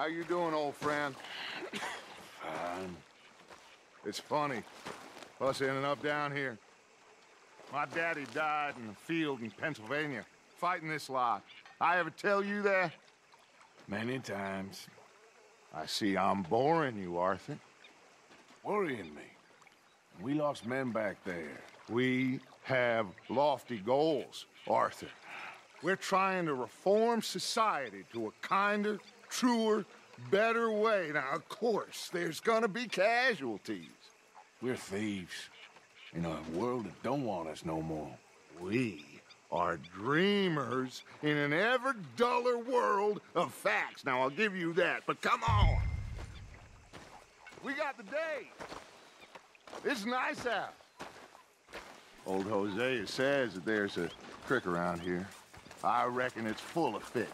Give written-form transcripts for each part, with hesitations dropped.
How you doing, old friend? Fine. It's funny, us ending up down here. My daddy died in the field in Pennsylvania, fighting this lot. I ever tell you that? Many times. I see I'm boring you, Arthur. Worrying me. We lost men back there. We have lofty goals, Arthur. We're trying to reform society to a kinder, truer, better way. Now, of course, there's gonna be casualties. We're thieves. In a world that don't want us no more. We are dreamers in an ever duller world of facts. Now, I'll give you that, but come on. We got the day. It's nice out. Old Hosea says that there's a creek around here. I reckon it's full of fish.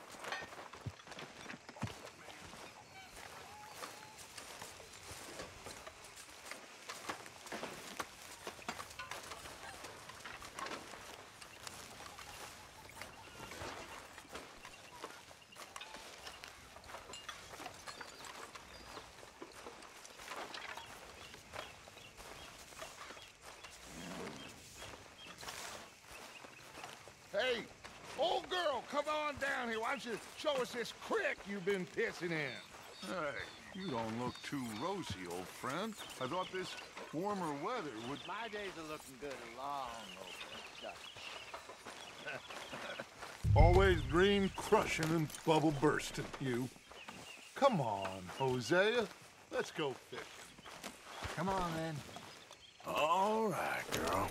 Hey, old girl, come on down here. Why don't you show us this creek you've been pissing in? Hey, you don't look too rosy, old friend. I thought this warmer weather would... My days are looking good along over Dutch. Always dream crushing and bubble bursting, you. Come on, Hosea. Let's go fishing. Come on, then. All right, girl.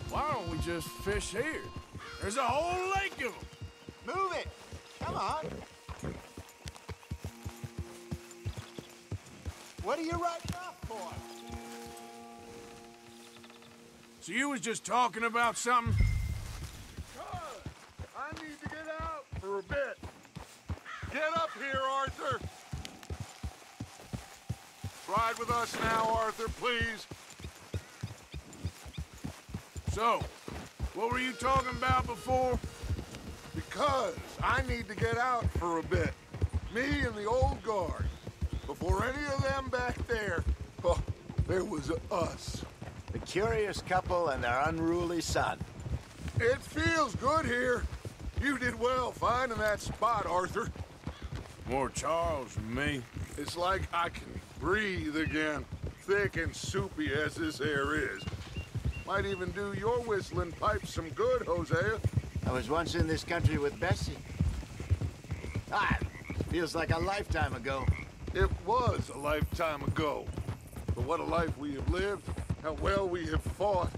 Why don't we just fish here? There's a whole lake of them. Move it! Come on! What are you riding off for? So you was just talking about something? I need to get out for a bit. Get up here, Arthur. Ride with us now, Arthur, please. So, what were you talking about before? Because I need to get out for a bit. Me and the old guard. Before any of them back there, oh, there was us. The curious couple and their unruly son. It feels good here. You did well finding that spot, Arthur. More Charles than me. It's like I can breathe again, thick and soupy as this air is. Might even do your whistling pipes some good, Hosea. I was once in this country with Bessie. Feels like a lifetime ago. It was a lifetime ago. But what a life we have lived, how well we have fought,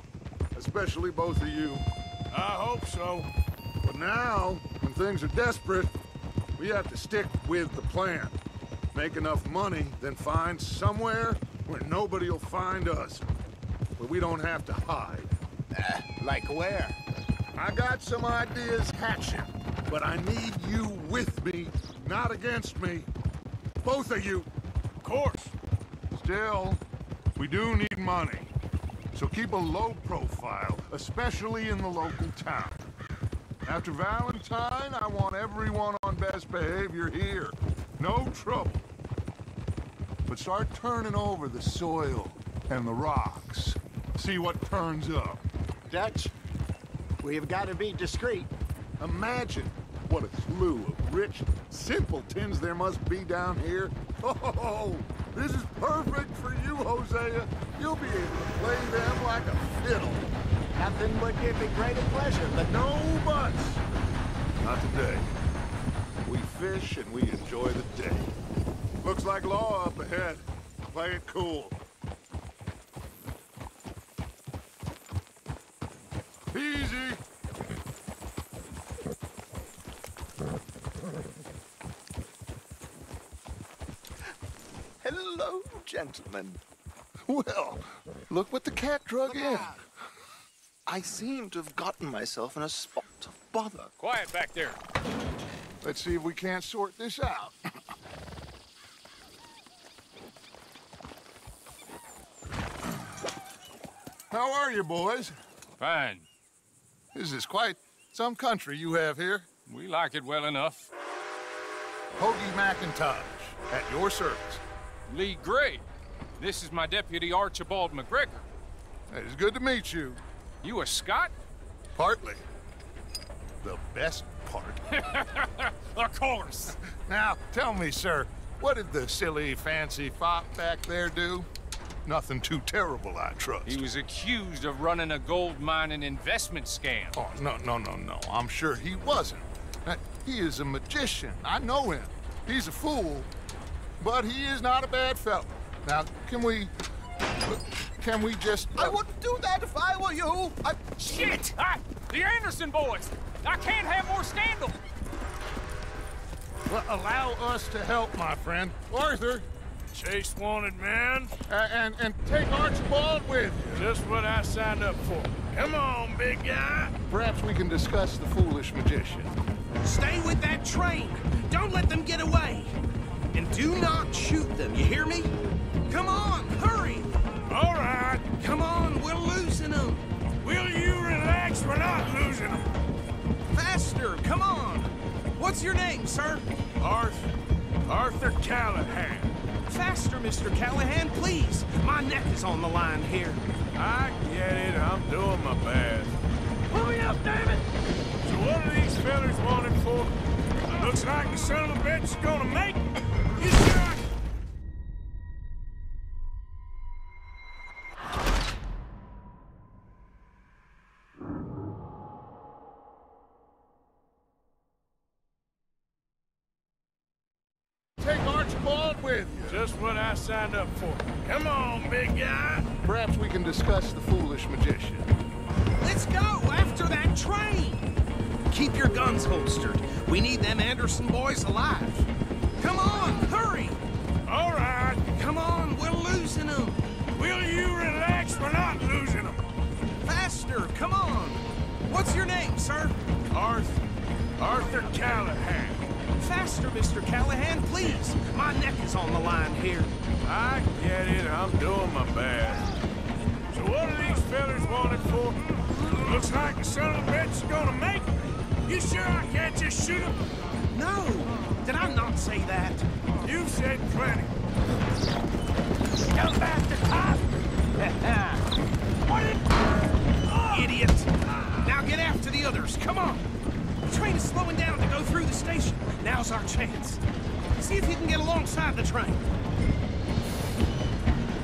especially both of you. I hope so. But now, when things are desperate, we have to stick with the plan. Make enough money, then find somewhere where nobody will find us. Where we don't have to hide. Like where? I got some ideas hatching, but I need you with me, not against me. Both of you. Of course. Still, we do need money. So keep a low profile, especially in the local town. After Valentine, I want everyone on best behavior here. No trouble. But start turning over the soil and the rocks. See what turns up. Dutch, we've got to be discreet. Imagine what a slew of rich simpletons there must be down here. Oh, this is perfect for you, Hosea. You'll be able to play them like a fiddle. Nothing would give me greater pleasure, but No buts. Not today. We fish and we enjoy the day. Looks like law up ahead. Play it cool. Easy. Hello, gentlemen. Well, look what the cat drug in. I seem to have gotten myself in a spot What a bother. Quiet back there. Let's see if we can't sort this out. How are you, boys? Fine. This is quite some country you have here. We like it well enough. Hoagie McIntosh, at your service. Lee Gray. This is my deputy Archibald McGregor. It's good to meet you. You a Scot? Partly. The best part. Of course. Now, tell me, sir, what did the silly, fancy fop back there do? Nothing too terrible, I trust. He was accused of running a gold mining investment scam. Oh, no. I'm sure he wasn't. He is a magician. I know him. He's a fool, but he is not a bad fellow. Now, can we just... I wouldn't do that if I were you. Shit! The Anderson boys! I can't have more scandal! Well, allow us to help, my friend. Arthur, Chase wanted man. and take Archibald with you. Just what I signed up for. Come on, big guy. Perhaps we can discuss the foolish magician. Stay with that train. Don't let them get away. And do not shoot them, you hear me? Come on, hurry. All right. Come on, we're losing them. Will you relax? We're not losing them. Faster, come on. What's your name, sir? Arthur Callahan. Faster, Mr. Callahan, please. My neck is on the line here. I get it. I'm doing my best. Pull me up, David! So what are these fellas wanted for? Looks like the son of a bitch is gonna make it. You sure I... Take Archibald with you. Just what I signed up for. Come on, big guy. Perhaps we can discuss the foolish magician. Let's go after that train. Keep your guns holstered. We need them Anderson boys alive. Come on, hurry. All right. Come on, we're losing them. Will you relax? We're not losing them. Faster, come on. What's your name, sir? Arthur Callahan. Faster, Mr. Callahan, please. My neck is on the line here. I get it. I'm doing my best. So what are these fellas wanted for? Looks like the son of a bitch is gonna make it. You sure I can't just shoot him? No, did I not say that? You've said plenty. Come back to top. Idiot. Now get after the others, come on. The train is slowing down to go through the station. Now's our chance. See if you can get alongside the train.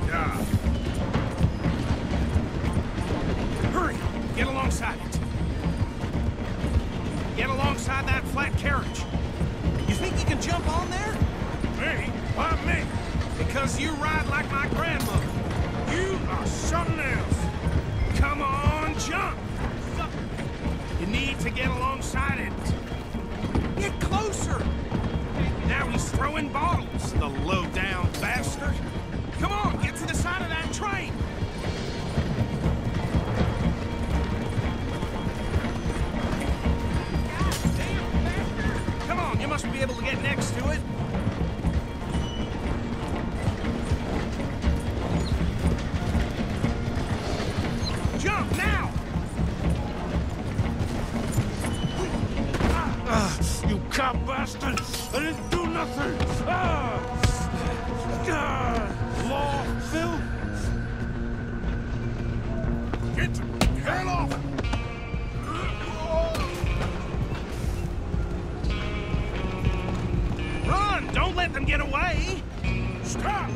Yeah. Hurry, get alongside it. Get alongside that flat carriage. You think you can jump on there? Me? Why me? Because you ride like my grandmother. You are something else. Come on, jump! You need to get alongside it. Get closer! Now he's throwing bottles, the low-down bastard. Come on, get to the side of that train. Come on, you must be able to get next to it. Jump now! You cop bastard! I didn't do nothing! Law, Phil! Get the hell off! Run! Don't let them get away! Stop!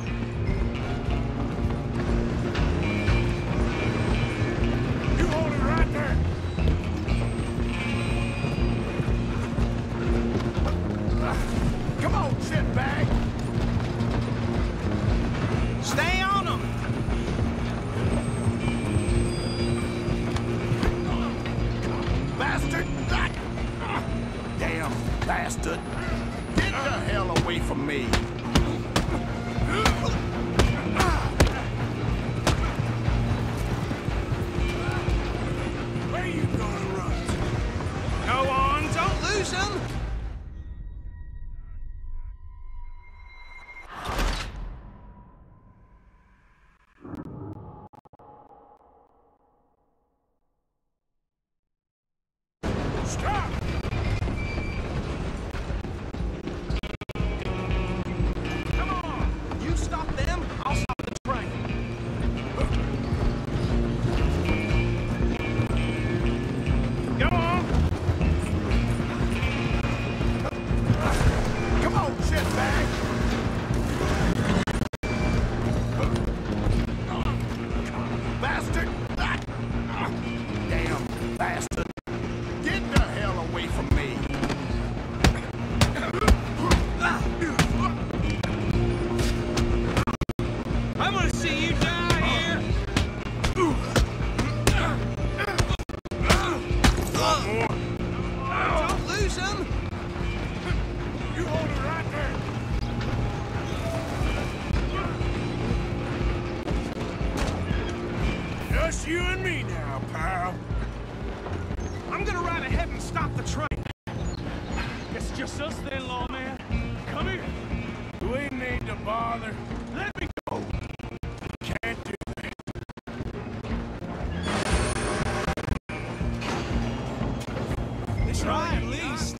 You hold it right there! Come on, shitbag! Stay on them! Bastard! Damn bastard! Get the hell away from me! Where you gonna run? him? Stop! Come on! You stop them, I'll stop the train. Go on! Come on, shitbag! Bastard! Damn bastard! Get the hell away from me! I'm gonna see you die here! Don't lose him! You hold it right there. Just you and me now, pal. I'm gonna ride ahead and stop the train. It's just us then, lawman. Come here. We need to bother. Let me go. Can't do that. Try at least.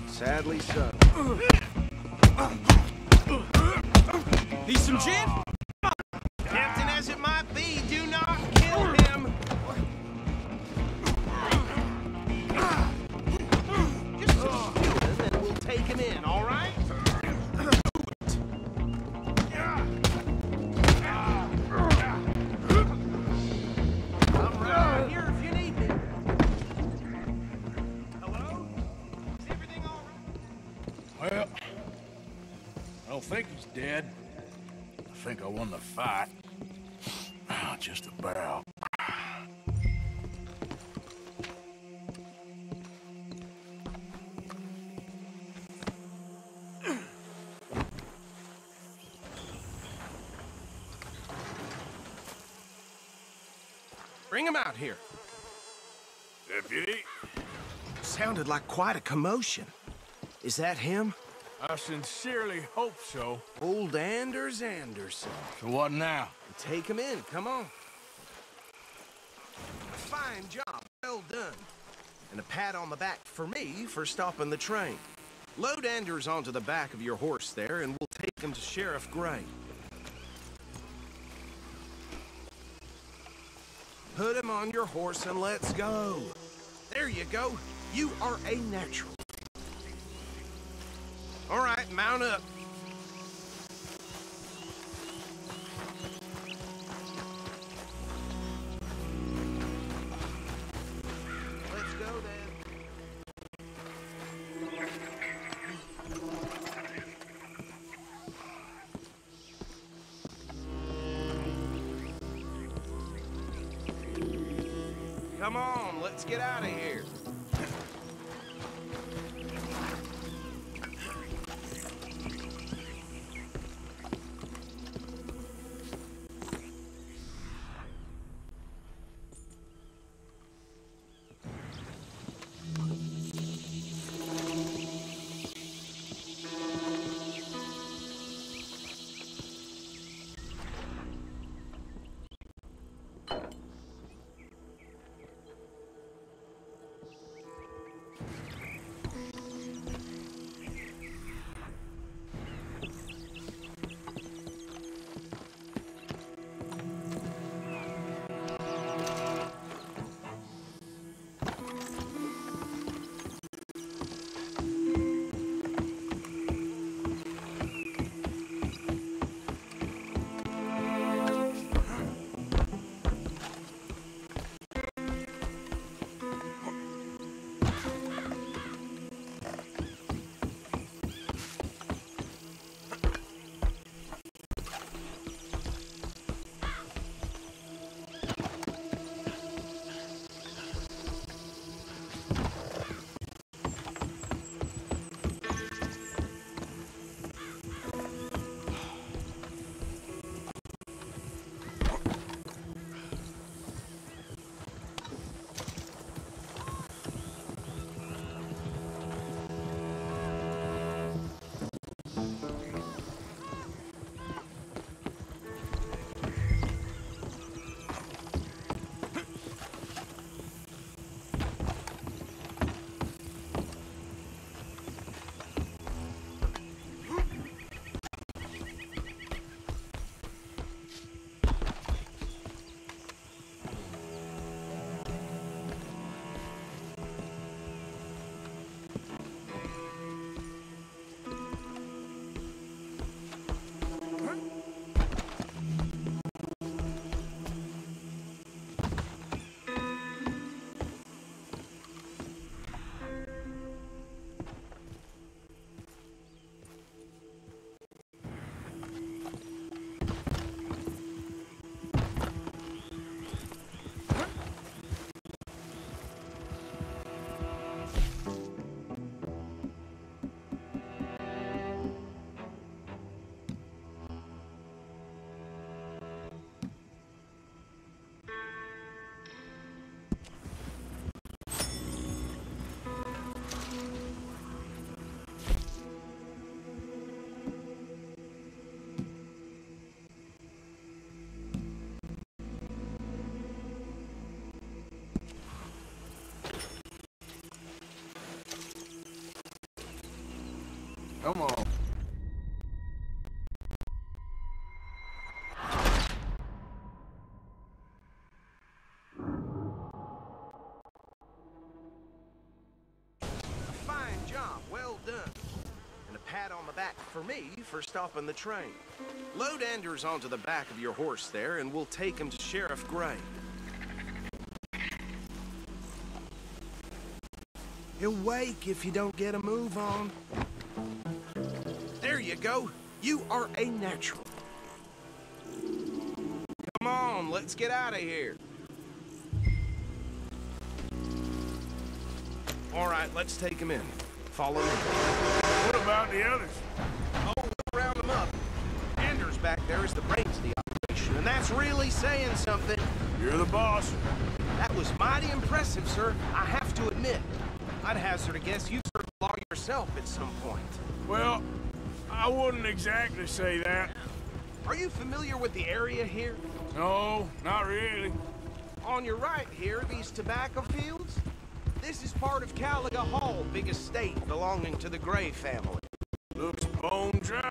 Sadly so. He's some gin? Captain, as it might be, do not kill him. Just subdue him and we'll take him in, all right? I'm right here if you need me. Hello? Is everything all right? Well, I don't think he's dead. I think I won the fight. Just about. Bring him out here. Deputy, Sounded like quite a commotion. Is that him? I sincerely hope so. Old Anders Anderson. So what now? Take him in, come on. Fine job, well done. And a pat on the back for me for stopping the train. Load Anders onto the back of your horse there, and we'll take him to Sheriff Gray. Put him on your horse and let's go. There you go. You are a natural. All right, mount up. Let's go then. Come on, let's get out of here. Come on. Fine job, well done. And a pat on the back for me for stopping the train. Load Anders onto the back of your horse there, and we'll take him to Sheriff Gray. He'll wake if you don't get a move on. There you go. You are a natural. Come on, let's get out of here. All right, let's take him in. Follow me. What about the others? Oh, we'll round them up. Anders back there is the brains of the operation, and that's really saying something. You're the boss. That was mighty impressive, sir. I have to admit. I'd hazard a guess you served the law yourself at some point. Well, I wouldn't exactly say that. Are you familiar with the area here? No, not really. On your right here, these tobacco fields? This is part of Caliga Hall, big estate belonging to the Gray family. Looks bone dry.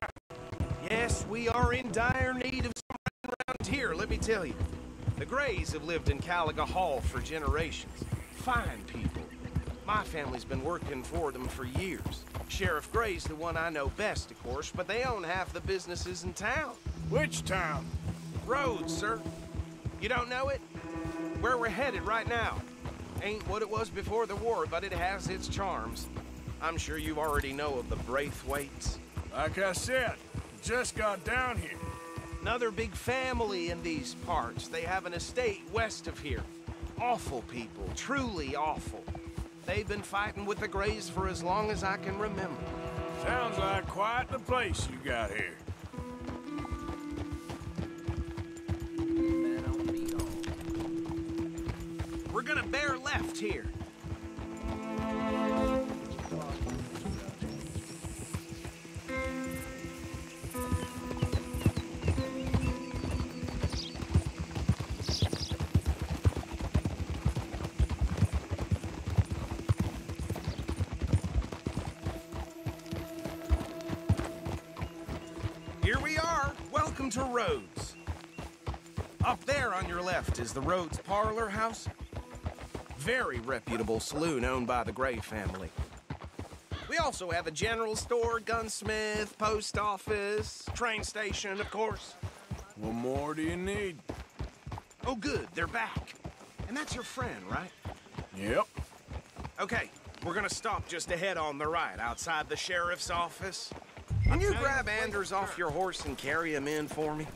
Yes, we are in dire need of some rain around here, let me tell you. The Grays have lived in Caliga Hall for generations. Fine people. My family's been working for them for years. Sheriff Gray's the one I know best, of course, but they own half the businesses in town. Which town? Rhodes, sir. You don't know it? Where we're headed right now. Ain't what it was before the war, but it has its charms. I'm sure you already know of the Braithwaites. Like I said, just got down here. Another big family in these parts. They have an estate west of here. Awful people, truly awful. They've been fighting with the Grays for as long as I can remember. Sounds like quite the place you got here. We're gonna bear left here. Here we are. Welcome to Rhodes. Up there on your left is the Rhodes Parlor House. Very reputable saloon owned by the Gray family. We also have a general store, gunsmith, post office, train station, of course. What more do you need? Oh, good, they're back. And that's your friend, right? Yep. Okay, we're gonna stop just ahead on the right, outside the sheriff's office. Can you grab Anders off your horse and carry him in for me?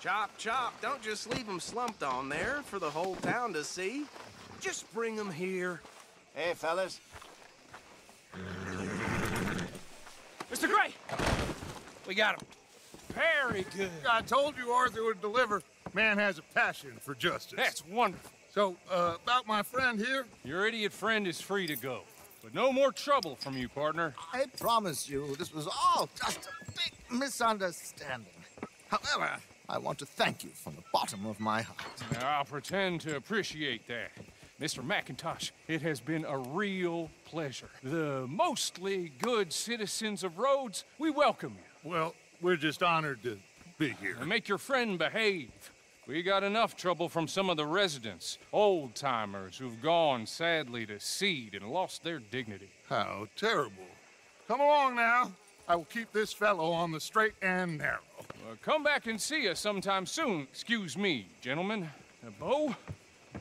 Chop, chop, don't just leave him slumped on there for the whole town to see. Just bring him here. Hey, fellas. Mr. Gray! We got him. Very good. I told you Arthur would deliver. Man has a passion for justice. That's wonderful. So, about my friend here? Your idiot friend is free to go. But no more trouble from you, partner. I promise you, this was all just a big misunderstanding. However, I want to thank you from the bottom of my heart. I'll pretend to appreciate that. Mr. McIntosh, it has been a real pleasure. The mostly good citizens of Rhodes, we welcome you. Well, we're just honored to be here. And make your friend behave. We got enough trouble from some of the residents, old-timers who've gone, sadly, to seed and lost their dignity. How terrible. Come along now. I will keep this fellow on the straight and narrow. Come back and see us sometime soon. Excuse me, gentlemen. Bo,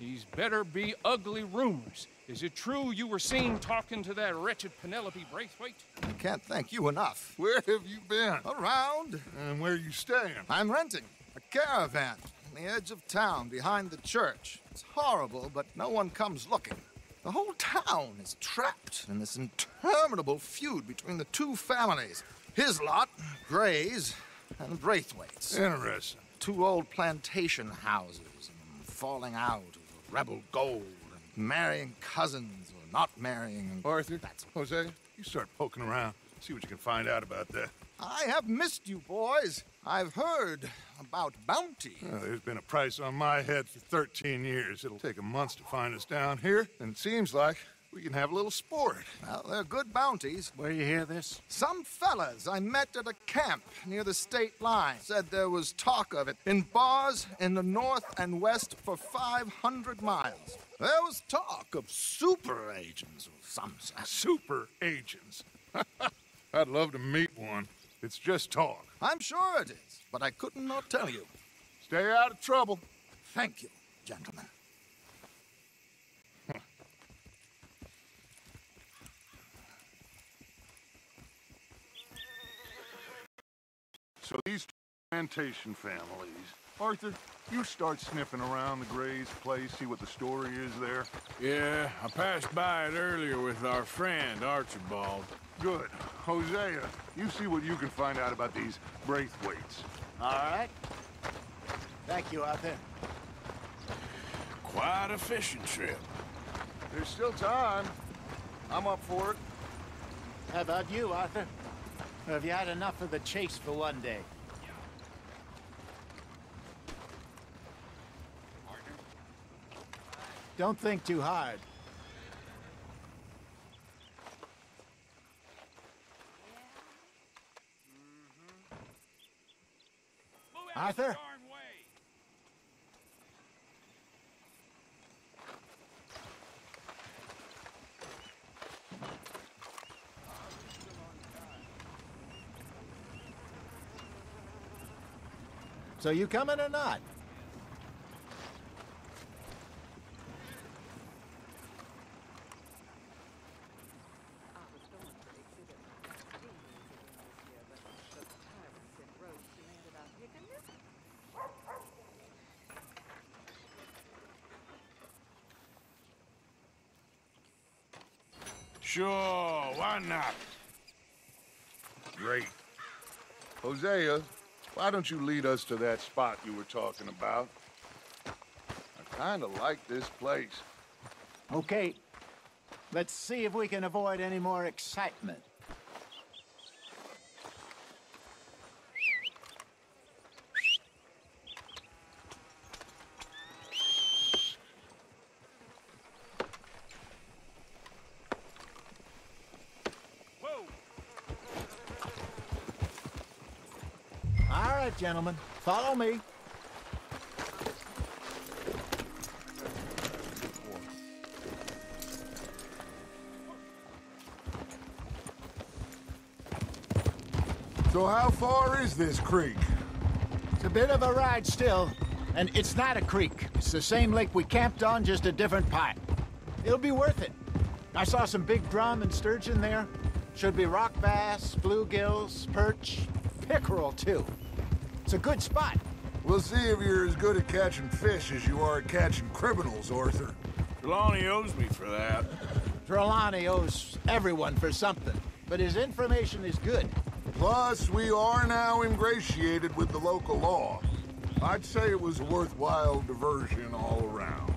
these better be ugly rumors. Is it true you were seen talking to that wretched Penelope Braithwaite? I can't thank you enough. Where have you been? Around. And where are you staying? I'm renting a caravan on the edge of town behind the church. It's horrible, but no one comes looking. The whole town is trapped in this interminable feud between the two families. His lot, Gray's, and Braithwaite's. Interesting. Two old plantation houses, and falling out over rebel gold, and marrying cousins or not marrying. And Arthur, that's Jose, you start poking around. See what you can find out about that. I have missed you, boys. I've heard about bounty. There's been a price on my head for 13 years. It'll take a month to find us down here, and it seems like we can have a little sport. Well, they're good bounties. Where you hear this? Some fellas I met at a camp near the state line said there was talk of it in bars in the north and west for 500 miles. There was talk of super agents of some sort. Super agents. I'd love to meet one. It's just talk. I'm sure it is, but I couldn't not tell you. Stay out of trouble. Thank you, gentlemen. So these plantation families. Arthur, you start sniffing around the Gray's place, see what the story is there. Yeah, I passed by it earlier with our friend, Archibald. Good. Hosea, you see what you can find out about these Braithwaites. All right. Thank you, Arthur. Quite a fishing trip. There's still time. I'm up for it. How about you, Arthur? Or have you had enough of the chase for one day? Don't think too hard. Arthur? So you coming or not? Sure, why not? Great. Hosea, why don't you lead us to that spot you were talking about? I kind of like this place. Okay. Let's see if we can avoid any more excitement. All right, gentlemen, follow me. So how far is this creek? It's a bit of a ride still, and it's not a creek. It's the same lake we camped on, just a different part. It'll be worth it. I saw some big drum and sturgeon there. Should be rock bass, bluegills, perch, pickerel too. It's a good spot. We'll see if you're as good at catching fish as you are at catching criminals, Arthur. Trelawney owes me for that. Trelawney owes everyone for something, but his information is good. Plus, we are now ingratiated with the local law. I'd say it was a worthwhile diversion all around.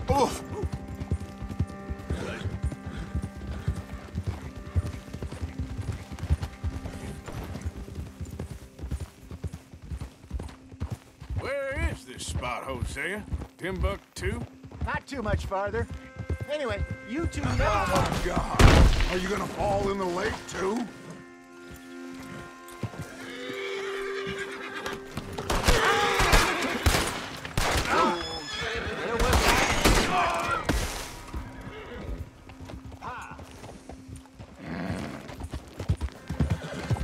Oh! about, Hosea? Timbuktu? Not too much farther. Anyway, you two never... Oh, God! Are you gonna fall in the lake, too?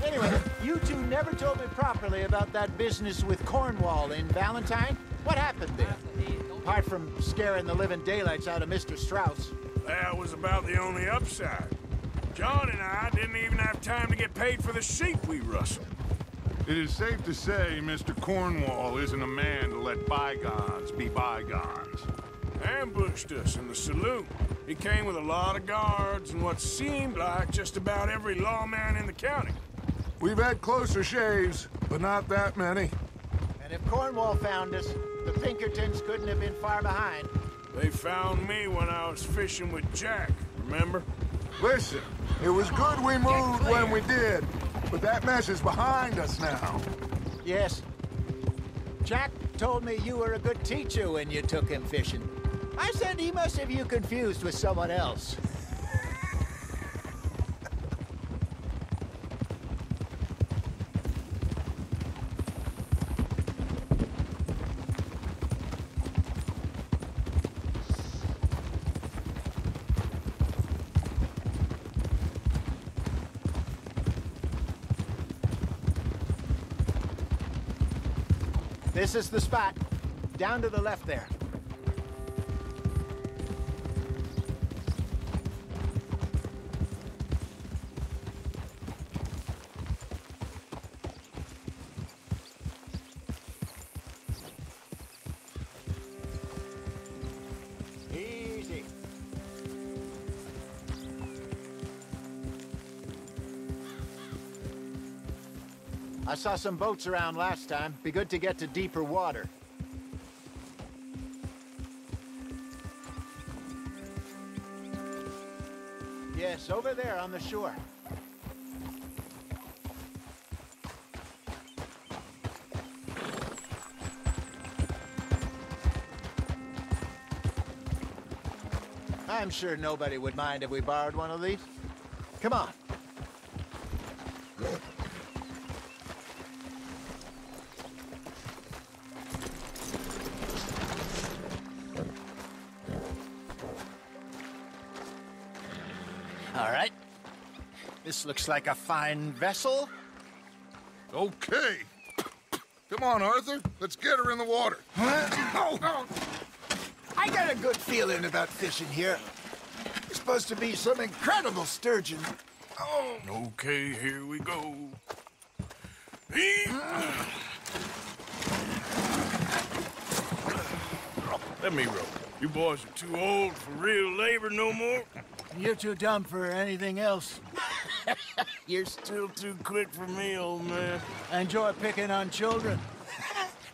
Anyway, you two never told me properly about that business with Cornwall in Valentine. What happened there? Apart from scaring the living daylights out of Mr. Strauss. That was about the only upside. John and I didn't even have time to get paid for the sheep we rustled. It is safe to say Mr. Cornwall isn't a man to let bygones be bygones. Ambushed us in the saloon. He came with a lot of guards and what seemed like just about every lawman in the county. We've had closer shaves, but not that many. And if Cornwall found us, the Pinkertons couldn't have been far behind. They found me when I was fishing with Jack, remember? Listen, it was good we moved when we did, but that mess is behind us now. Yes. Jack told me you were a good teacher when you took him fishing. I said he must have you confused with someone else. This is the spot. Down to the left there. Easy. I saw some boats around last time. Be good to get to deeper water. Yes, over there on the shore. I'm sure nobody would mind if we borrowed one of these. Come on. All right. This looks like a fine vessel. Okay. Come on, Arthur. Let's get her in the water. Oh. I got a good feeling about fishing here. It's supposed to be some incredible sturgeon. Oh. Okay, here we go. Let me row. You boys are too old for real labor no more. You're too dumb for anything else. You're still too quick for me, old man. I enjoy picking on children.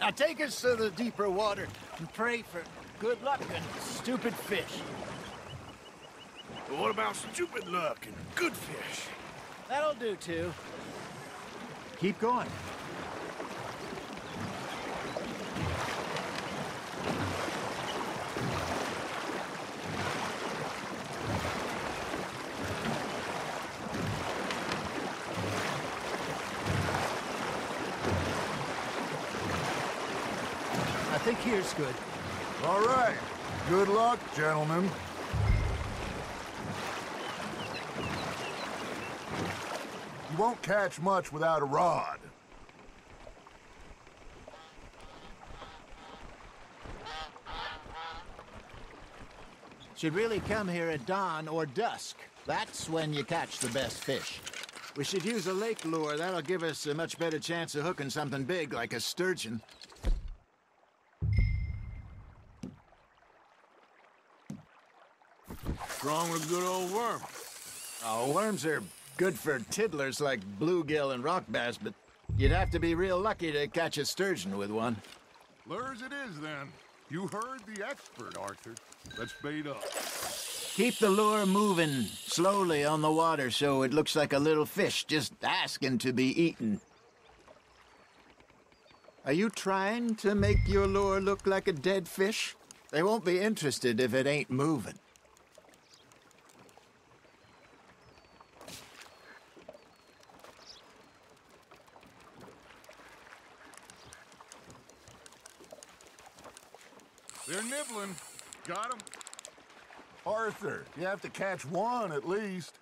Now take us to the deeper water and pray for good luck and stupid fish. But what about stupid luck and good fish? That'll do, too. Keep going. I think here's good. All right. Good luck, gentlemen. You won't catch much without a rod. Should really come here at dawn or dusk. That's when you catch the best fish. We should use a lake lure. That'll give us a much better chance of hooking something big like a sturgeon. What's wrong with a good old worm? Oh, worms are good for tiddlers like bluegill and rock bass, but you'd have to be real lucky to catch a sturgeon with one. Lures it is, then. You heard the expert, Arthur. Let's bait up. Keep the lure moving slowly on the water so it looks like a little fish just asking to be eaten. Are you trying to make your lure look like a dead fish? They won't be interested if it ain't moving. They're nibbling. Got 'em. Arthur, you have to catch one at least.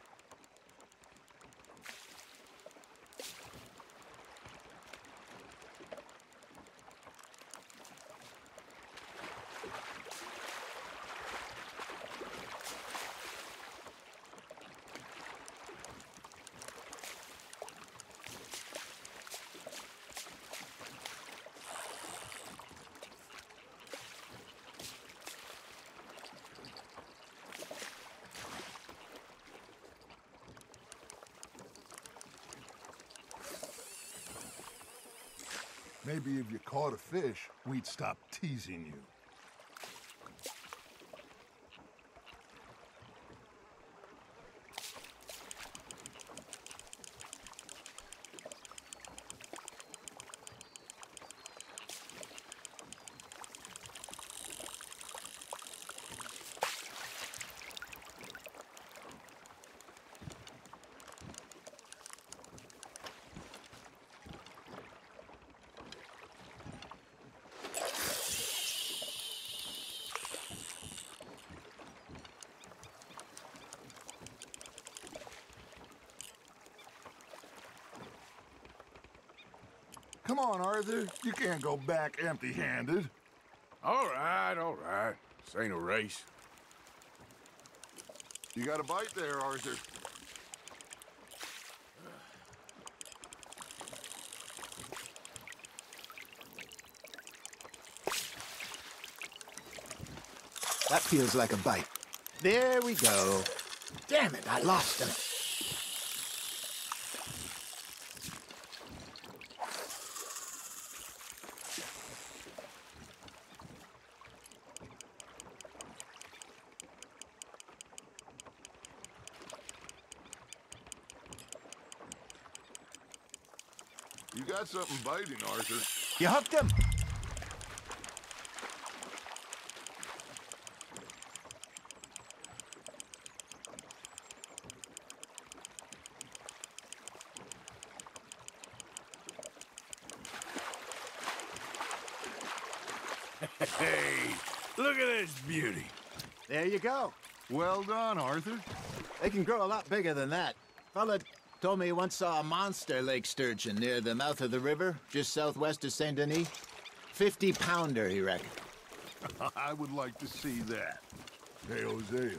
Maybe if you caught a fish, we'd stop teasing you. Come on, Arthur. You can't go back empty-handed. All right, all right. This ain't a race. You got a bite there, Arthur. That feels like a bite. There we go. Damn it, I lost him. You got something biting, Arthur. You hooked him? Hey, look at this beauty. There you go. Well done, Arthur. They can grow a lot bigger than that. Fella told me he once saw a monster lake sturgeon near the mouth of the river, just southwest of Saint Denis. 50-pounder, he reckoned. I would like to see that. Hey, Hosea, you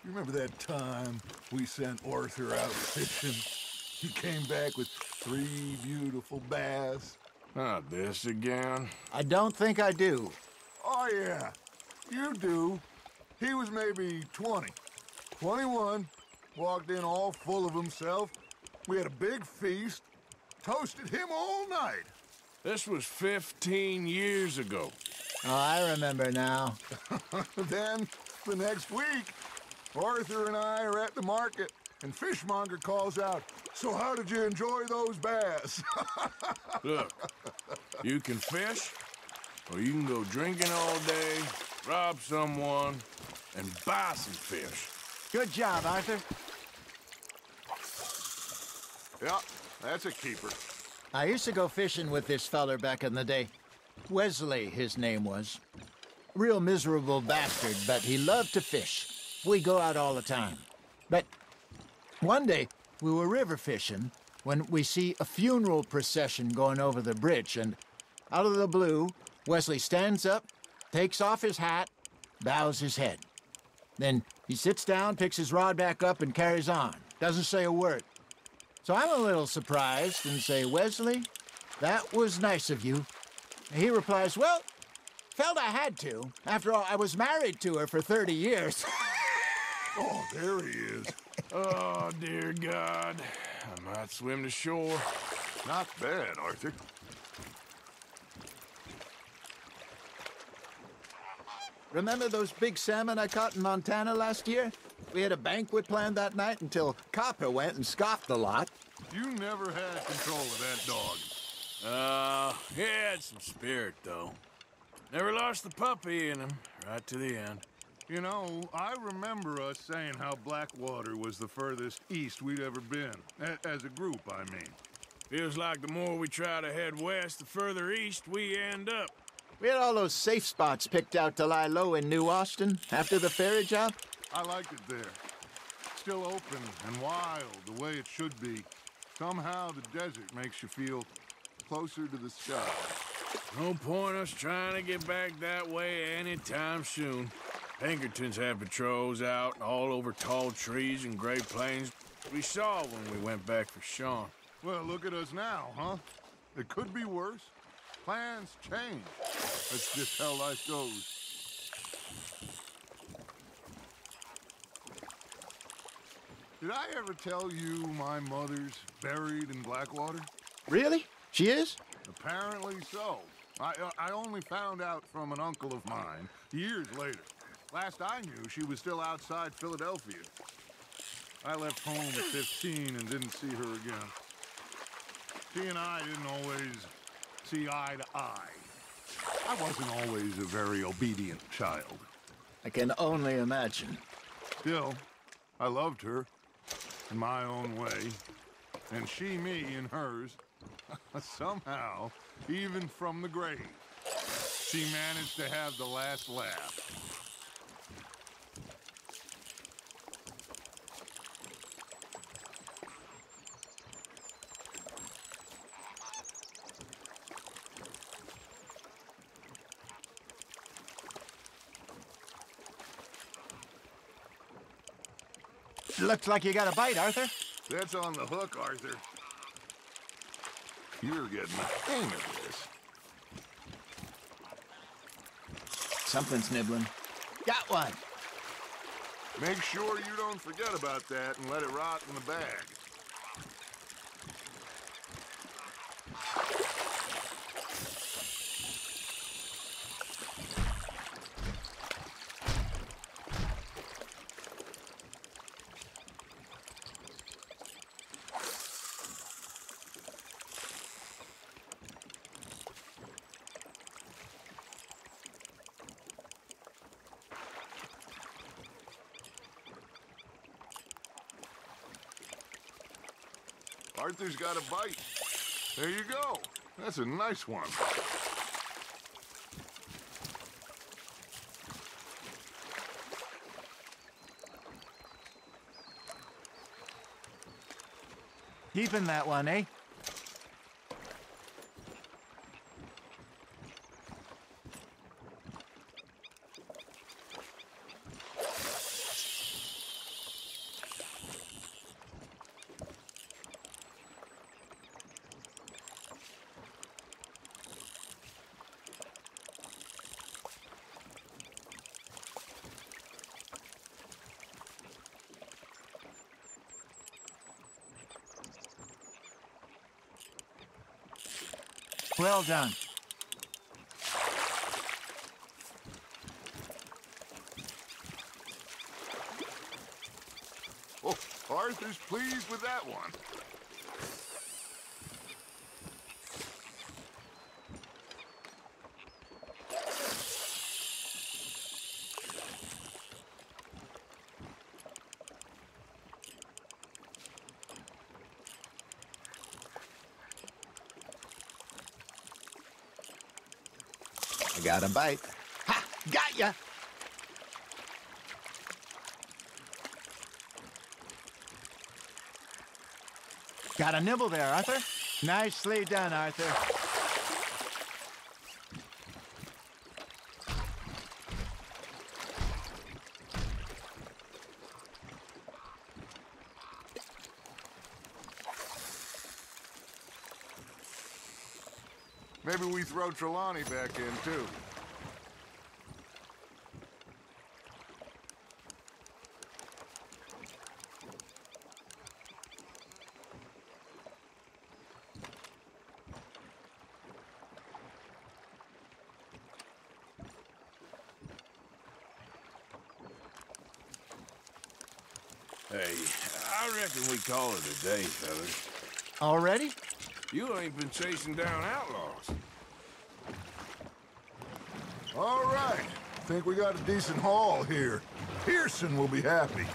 remember that time we sent Arthur out fishing? He came back with 3 beautiful bass. Not this again. I don't think I do. Oh, yeah, you do. He was maybe 20, 21, walked in all full of himself. We had a big feast, toasted him all night. This was 15 years ago. Oh, I remember now. Then, the next week, Arthur and I are at the market, and Fishmonger calls out, "So how did you enjoy those bass?" Look, you can fish, or you can go drinking all day, rob someone, and buy some fish. Good job, Arthur. Yeah, that's a keeper. I used to go fishing with this feller back in the day. Wesley, his name was. Real miserable bastard, but he loved to fish. We go out all the time. But one day, we were river fishing when we see a funeral procession going over the bridge, and out of the blue, Wesley stands up, takes off his hat, bows his head. Then he sits down, picks his rod back up, and carries on. Doesn't say a word. So I'm a little surprised and say, "Wesley, that was nice of you." And he replies, "Well, felt I had to. After all, I was married to her for 30 years. Oh, there he is. Oh, dear God. I might swim to shore. Not bad, Arthur. Remember those big salmon I caught in Montana last year? We had a banquet planned that night until Copper went and scoffed a lot. You never had control of that dog. He had some spirit, though. Never lost the puppy in him, right to the end. You know, I remember us saying how Blackwater was the furthest east we'd ever been. As a group, I mean. Feels like the more we try to head west, the further east we end up. We had all those safe spots picked out to lie low in New Austin after the ferry job. I liked it there. Still open and wild, the way it should be. Somehow the desert makes you feel closer to the sky. No point us trying to get back that way anytime soon. Pinkertons have patrols out all over tall trees and Great Plains. We saw when we went back for Sean. Well, look at us now, huh? It could be worse. Plans change. That's just how life goes. Did I ever tell you my mother's buried in Blackwater? Really? She is? Apparently so. I only found out from an uncle of mine years later. Last I knew, she was still outside Philadelphia. I left home at 15 and didn't see her again. She and I didn't always see eye to eye. I wasn't always a very obedient child. I can only imagine. Still, I loved her in my own way, and she me in hers. Somehow, even from the grave, she managed to have the last laugh. Looks like you got a bite, Arthur. That's on the hook, Arthur. You're getting the hang of this. Something's nibbling. Got one. Make sure you don't forget about that and let it rot in the bag. Arthur's got a bite. There you go. That's a nice one. Keeping that one, eh? Well done. Oh, Arthur's pleased with that one. I got a bite. Ha! Got ya! Got a nibble there, Arthur. Nicely done, Arthur. Maybe we throw Trelawney back in, too. Hey, I reckon we call it a day, fellas. Already? You ain't been chasing down outlaws. All right. Think we got a decent haul here. Pearson will be happy.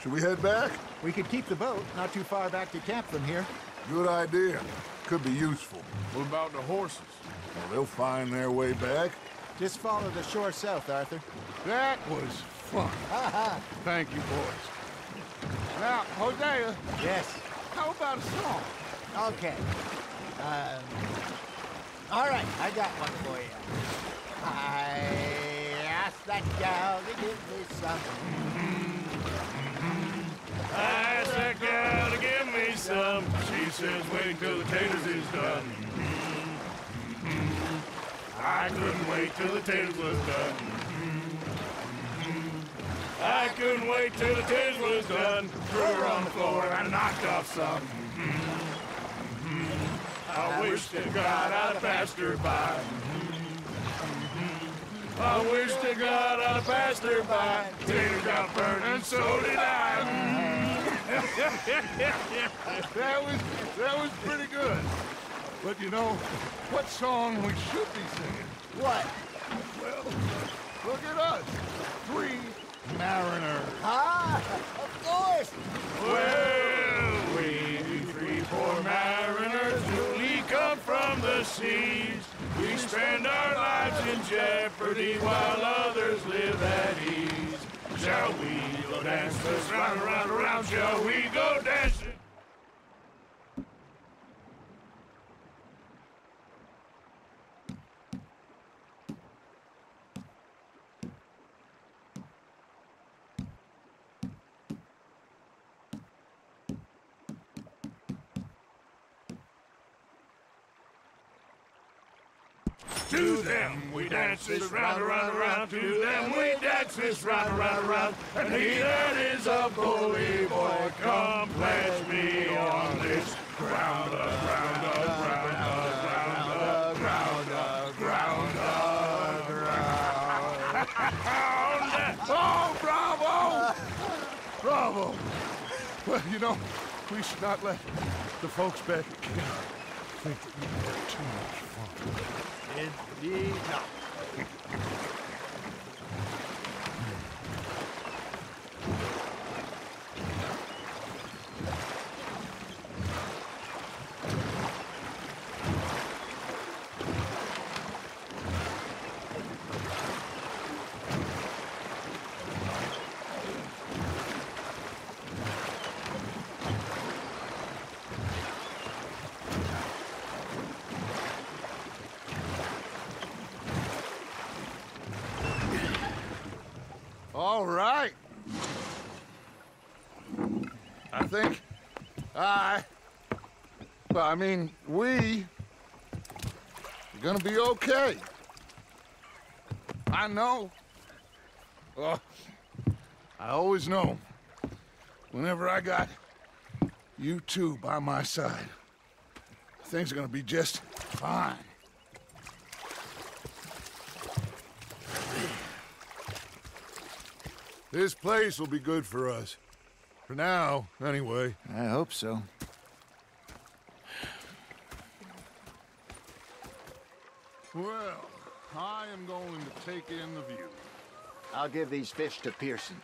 Should we head back? We could keep the boat not too far back to camp from here. Good idea. Could be useful. What about the horses? Well, they'll find their way back. Just follow the shore south, Arthur. That was fun. Thank you, boys. Now, Hosea, Yes. how about a song? Okay. All right, I got one for you. I asked that gal to give me some. I asked that gal to give me some. She says wait till the taters is done. I couldn't wait till the taters was done. I couldn't wait till the taters was done. Threw her on the floor and I knocked off some. I wish to God I'd have passed her by. I wish to God I'd have passed her by. Tater got burned and so did I. That was pretty good. But you know, what song we should be singing? What? Well, look at us. 3 mariners. Ah, of course. Well, we 3 poor mariners newly come from the seas. We spend our lives in jeopardy while others live at ease. Shall we go dance this round, around, around? Shall we go dancing? To them we dance this round, around, around. To them we dance this round, around, around. And he that is a bully boy, come pledge me on this ground, ground, ground, ground, ground, ground, ground. Oh, bravo! Bravo! Well, you know, we should not let the folks back at camp think that we had too much fun. Indeed not. All right. I think we are gonna be okay. I know. Oh, I always know. Whenever I got you two by my side, things are gonna be just fine. This place will be good for us. For now, anyway. I hope so. Well, I am going to take in the view. I'll give these fish to Pearson.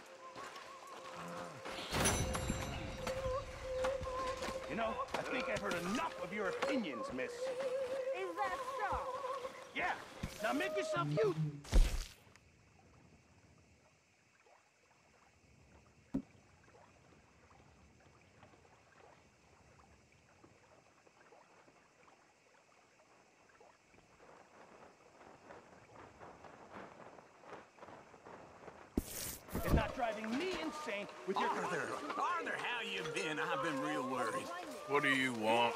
You know, I think I've heard enough of your opinions, miss. Is that so? Yeah, now make yourself cute. It's not driving me insane with your... Arthur, how you been? I've been real worried. What do you want?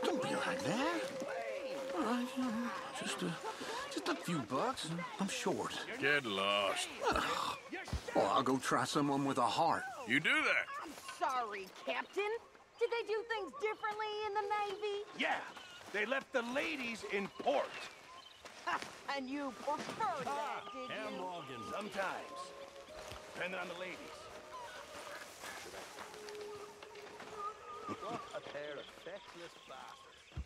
Don't be like that. All right, just a few bucks. I'm short. Get lost. Well, I'll go try someone with a heart. You do that. I'm sorry, Captain. Did they do things differently in the Navy? Yeah, they left the ladies in port. And you preferred that, did you? Morgan. Sometimes. Depending on the ladies. What a pair of feckless bastards.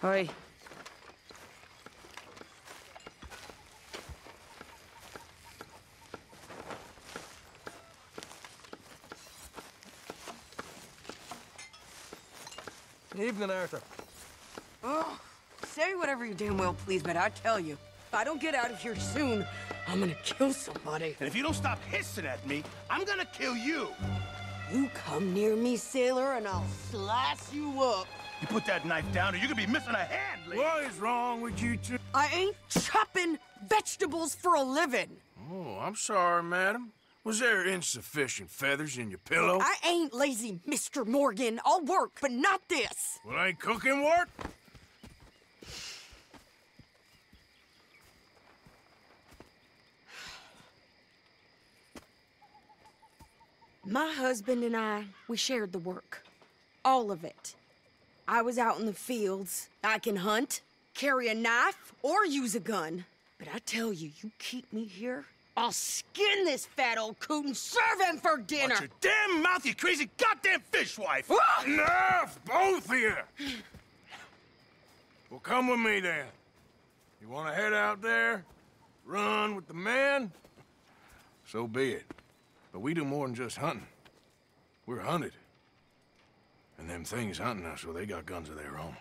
Oi. Evening, Arthur. Oh, say whatever you damn well please, but I tell you, if I don't get out of here soon, I'm gonna kill somebody. And if you don't stop hissing at me, I'm gonna kill you. You come near me, sailor, and I'll slice you up. You put that knife down or you're gonna be missing a hand, lady. What is wrong with you two? I ain't chopping vegetables for a living. Oh, I'm sorry, madam. Was there insufficient feathers in your pillow? I ain't lazy, Mr. Morgan. I'll work, but not this. Well, ain't cooking work? My husband and I, we shared the work. All of it. I was out in the fields. I can hunt, carry a knife, or use a gun. But I tell you, you keep me here, I'll skin this fat old coot and serve him for dinner. Watch your damn mouth, you crazy goddamn fishwife! Enough, both of you! Well, come with me, then. You want to head out there, run with the men? So be it. But we do more than just hunting. We're hunted. And them things hunting us, well, they got guns of their own.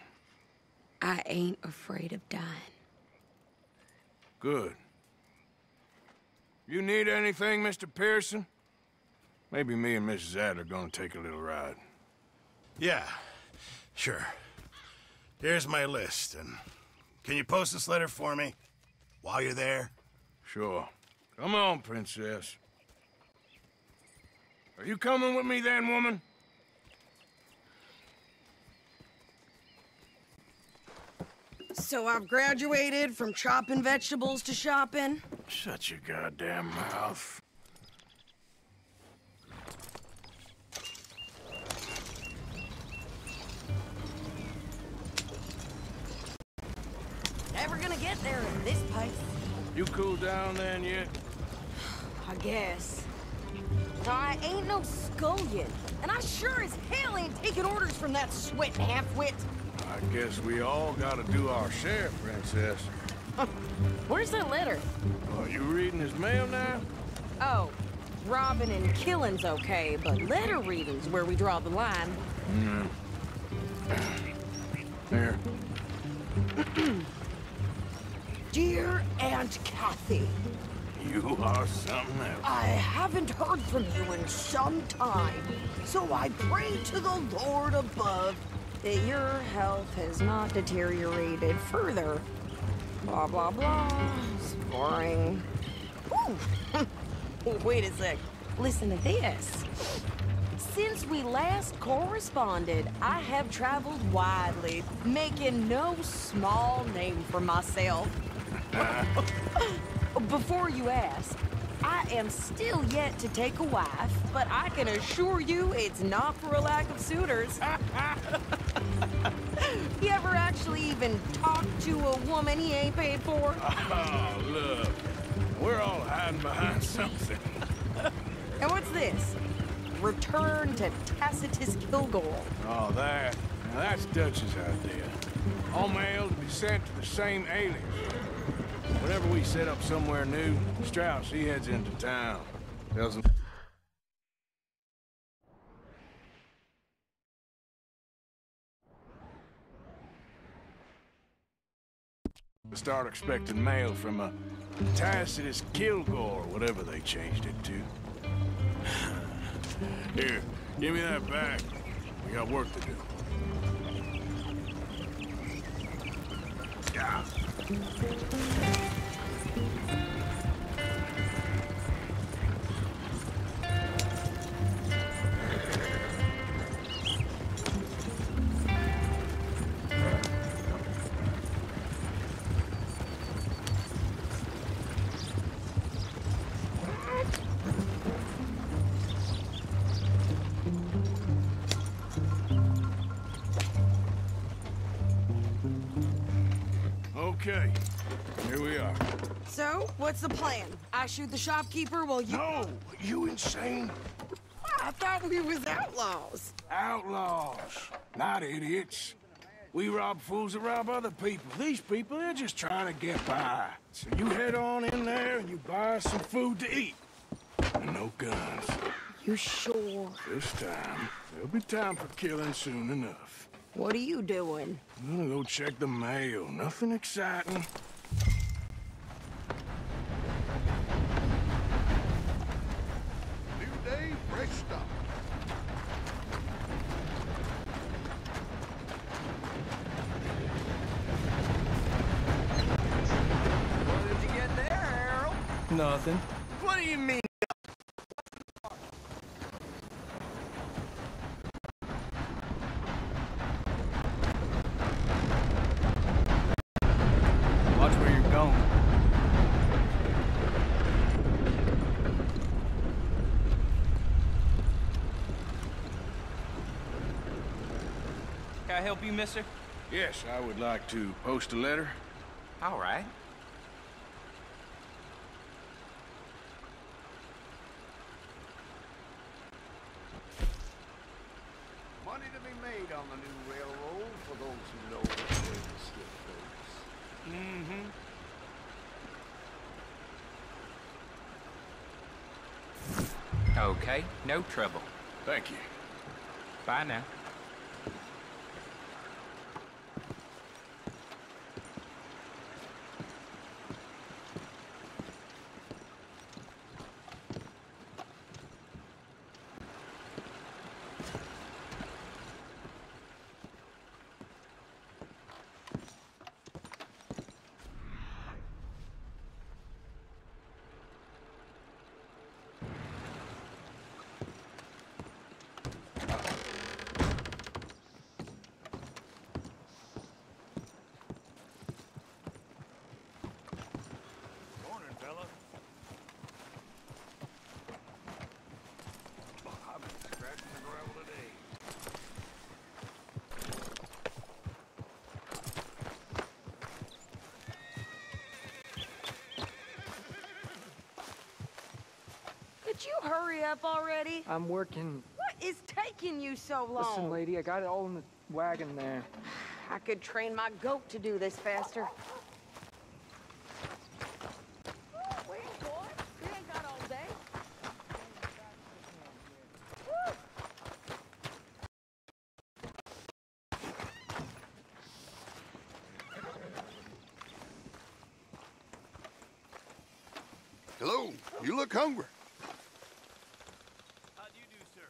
I ain't afraid of dying. Good. You need anything, Mr. Pearson? Maybe me and Mrs. Adler gonna take a little ride. Yeah, sure. Here's my list, and can you post this letter for me while you're there? Sure. Come on, Princess. Are you coming with me then, woman? So I've graduated from chopping vegetables to shopping. Shut your goddamn mouth. Never gonna get there in this pace. You cooled down then yet? I guess. I ain't no scullion, and I sure as hell ain't taking orders from that sweating half-wit. I guess we all gotta do our share, Princess. Where's that letter? Are you reading his mail now? Oh, robbing and killing's okay, but letter reading's where we draw the line. Here. Dear Aunt Kathy, You are something else. I haven't heard from you in some time, so I pray to the Lord above that your health has not deteriorated further. Blah, blah, blah. It's boring. Ooh. Wait a sec. Listen to this. Since we last corresponded, I have traveled widely, making no small name for myself. Before you ask, I am still yet to take a wife, but I can assure you it's not for a lack of suitors. You ever actually even talked to a woman he ain't paid for? Oh, look. We're all hiding behind something. And what's this? Return to Tacitus Kilgore. Oh, that. Now, that's Dutch's idea. All mail to be sent to the same alias. Whenever we set up somewhere new, Strauss, he heads into town. Tells him to start expecting mail from a Tacitus Kilgore, whatever they changed it to. Here, give me that back. We got work to do. Yeah. Okay, here we are. So, what's the plan? I shoot the shopkeeper while you... No! You insane? I thought we was outlaws. Outlaws, not idiots. We rob fools that rob other people. These people, they're just trying to get by. So you head on in there and you buy some food to eat. And no guns. You sure? This time, there'll be time for killing soon enough. What are you doing? I'm gonna go check the mail. Nothing exciting. New day, fresh start. What did you get there, Harold? Nothing. What do you mean? Watch where you're going. Can I help you, mister? Yes, I would like to post a letter. All right. Money to be made on the new railroad for those who know which way the skip goes. Mm-hmm. Okay, no trouble. Thank you. Bye now. Morning, fella. I've been scratching the gravel today. Could you hurry up already? I'm working. What is taking you so long? Listen, lady, I got it all in the wagon there. I could train my goat to do this faster. Wait, boy. We ain't got all day. Hello, you look hungry. How do you do, sir?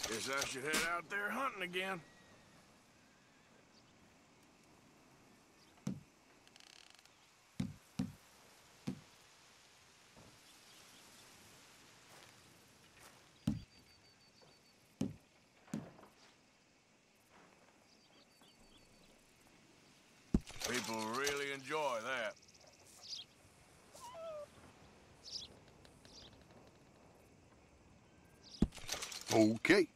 Guess I should head out there hunting again. People really enjoy that. Okay.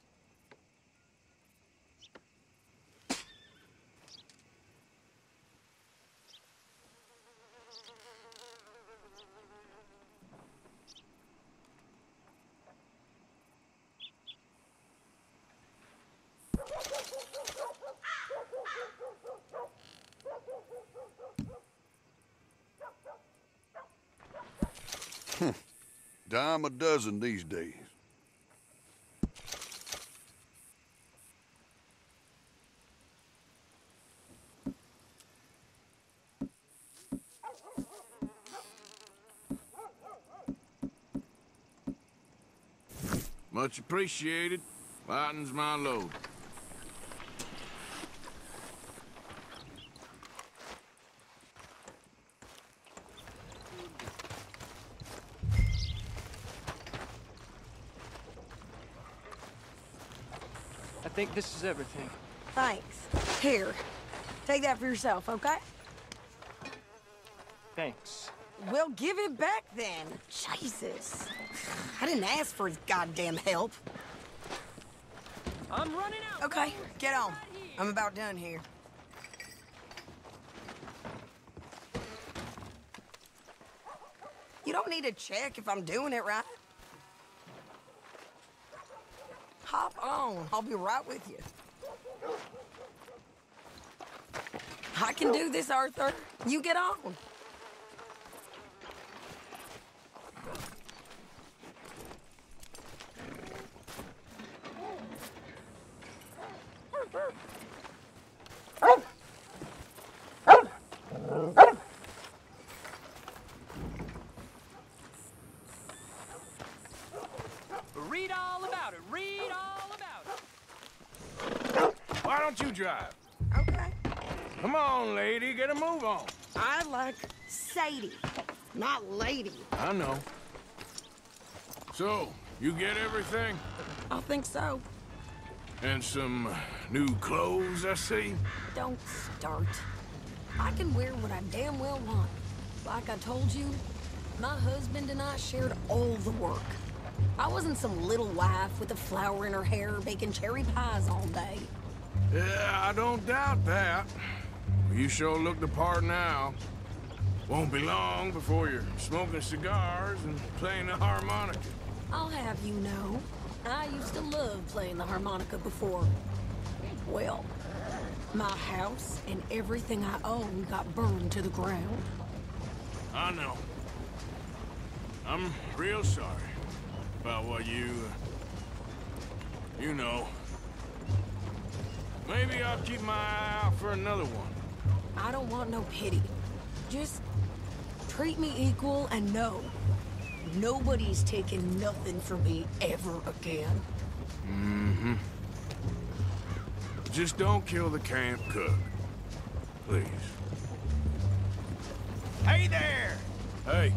Dime a dozen these days. Much appreciated. Lightens my load. I think this is everything. Thanks. Here. Take that for yourself, okay? Thanks. We'll give it back then. Jesus. I didn't ask for his goddamn help. I'm running out. Okay, get on. I'm about done here. You don't need to check if I'm doing it right. Hop on. I'll be right with you. I can do this, Arthur. You get on. Read all about it. Read all about it. Why don't you drive? Okay. Come on, lady, get a move on. I like Sadie, not lady. I know. So, you get everything? I think so. And some new clothes, I see? Don't start. I can wear what I damn well want. Like I told you, my husband and I shared all the work. I wasn't some little wife with a flower in her hair baking cherry pies all day. Yeah, I don't doubt that. You sure look the part now. Won't be long before you're smoking cigars and playing the harmonica. I'll have you know, I used to love playing the harmonica before. Well, my house and everything I own got burned to the ground. I know. I'm real sorry about what you know. Maybe I'll keep my eye out for another one. I don't want no pity. Just treat me equal and know nobody's taking nothing from me ever again. Mm-hmm. Just don't kill the camp cook. Please. Hey there! Hey,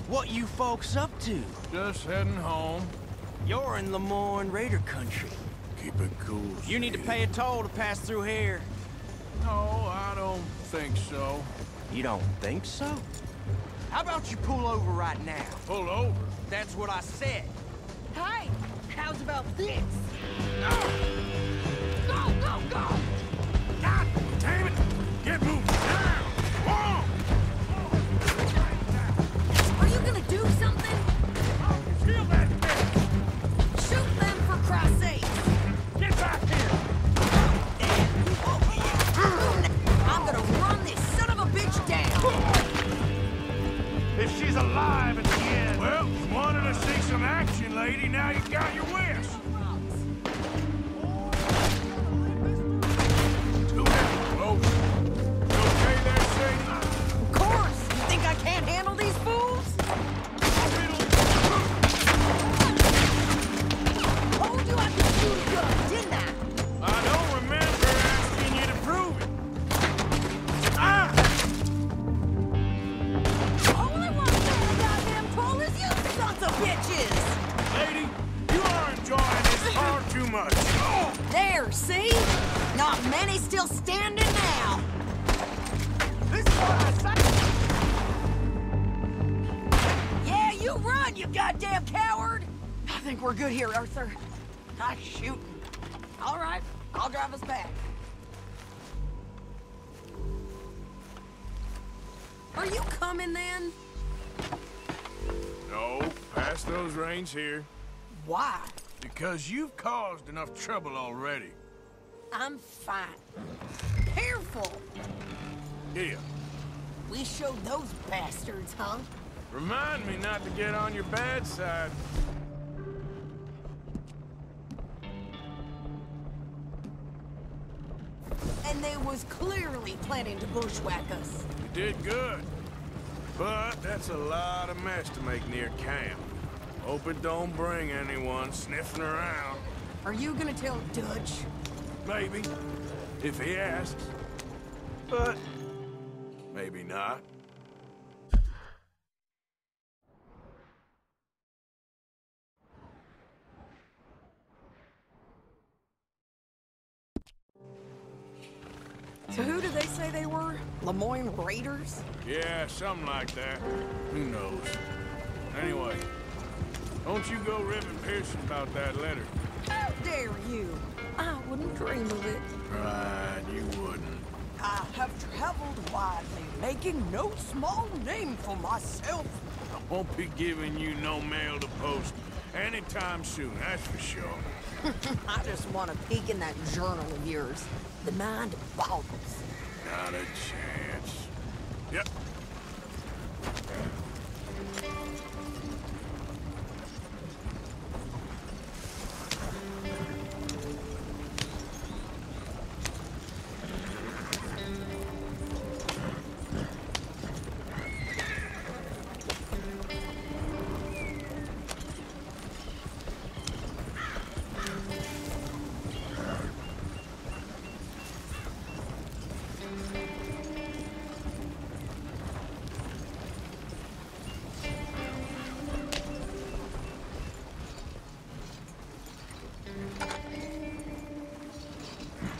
What you folks up to? just heading home. You're in Lemoyne Raider country. Keep it cool. You need to pay a toll to pass through here. No, I don't think so. You don't think so? How about you pull over right now? Pull over. That's what I said. Hey, how's about this? Go, go, go! God damn it! Get moving now! Whoa! Are you gonna do something? Steal that bitch! Shoot them for Christ's sake! Get back here! I'm gonna run this son of a bitch down! If she's alive at the end. Well, you wanted to see some action, lady. Now you got your wish. Too many close. You okay there, Sadie? Of course! You think I can't handle these fools? Told you I could shoot a gun, didn't I? I don't remember asking you to prove it. Ah! All I want to say goddamn troll is you sons of bitches! Lady, you are enjoying this far too much. Oh! There, see? Not many still standing now. This is what I say. Yeah, you run, you goddamn coward! I think we're good here, Arthur. Nice shooting. All right, I'll drive us back. Are you coming then? No, pass those reins here. Why? Because you've caused enough trouble already. I'm fine. Careful! Here, We showed those bastards, huh? remind me not to get on your bad side. And they was clearly planning to bushwhack us. You did good. But that's a lot of mess to make near camp. Hope it don't bring anyone sniffing around. Are you gonna tell Dutch? Maybe, if he asks. But maybe not. So who do they say they were? Lemoyne Raiders? Yeah, something like that. Who knows? Anyway, don't you go ribbing Pearson about that letter. How dare you? I wouldn't dream of it. Right, you wouldn't. I have traveled widely, making no small name for myself. I won't be giving you no mail to post anytime soon, that's for sure. I just want to peek in that journal of yours. The mind boggles. Not a chance. Yep.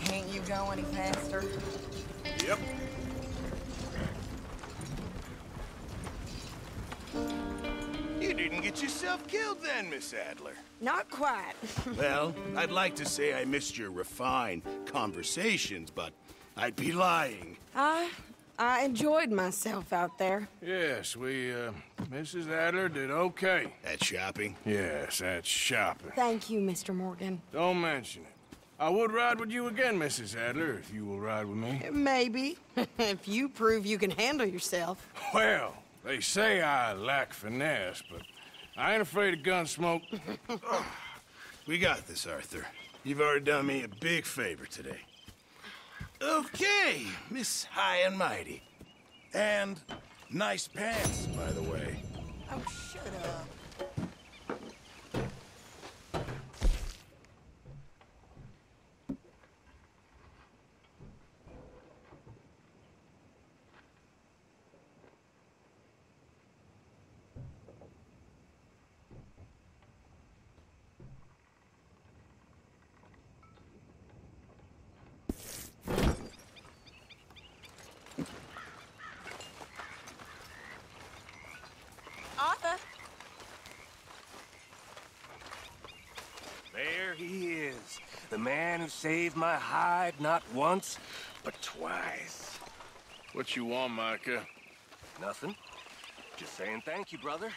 Can't you go any faster? Yep. You didn't get yourself killed then, Miss Adler. Not quite. Well, I'd like to say I missed your refined conversations, but I'd be lying. I enjoyed myself out there. Yes, Mrs. Adler did okay. At shopping? Yes, that's shopping. Thank you, Mr. Morgan. Don't mention it. I would ride with you again, Mrs. Adler, if you will ride with me. Maybe. If you prove you can handle yourself. Well, they say I lack finesse, but I ain't afraid of gun smoke. We got this, Arthur. You've already done me a big favor today. Okay, Miss High and Mighty. And nice pants, by the way. Oh, shut up. Arthur. There he is. The man who saved my hide not once, but twice. What you want, Micah? Nothing. Just saying thank you, brother.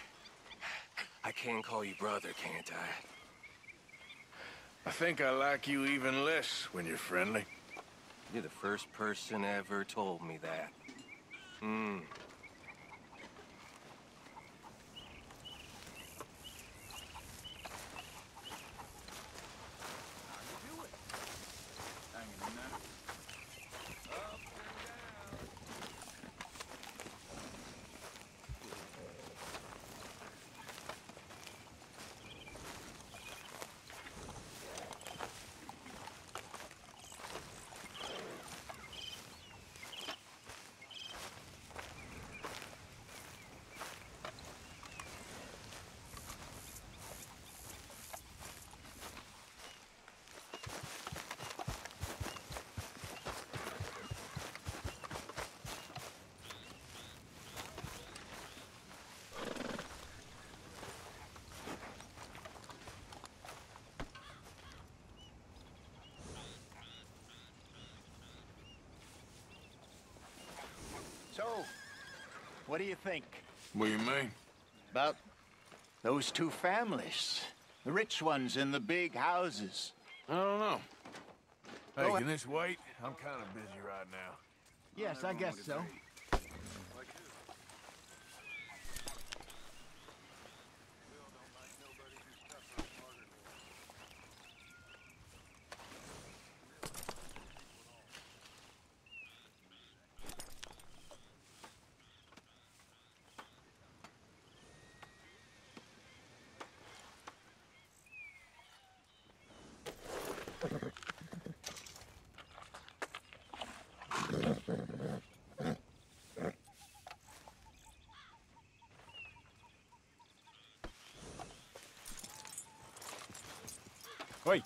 I can call you brother, can't I? I think I like you even less when you're friendly. You're the first person ever told me that. So, what do you think What do you mean? about those two families? The rich ones in the big houses. I don't know. Hey, Go can this wait? I'm kind of busy right now. Yes, I guess so. Wait.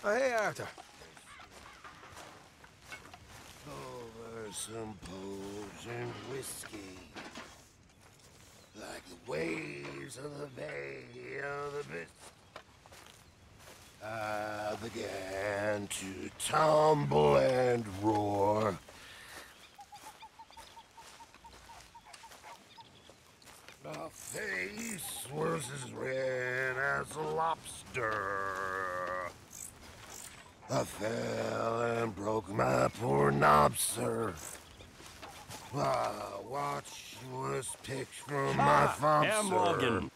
Oh, hey, Arthur. Over some potent whiskey, like the waves of the bay of the Biscay. I began to tumble and roar. My face was as red as a lobster. I fell and broke my poor knob, sir. My watch was picked from my thumb, Herr sir. Morgan.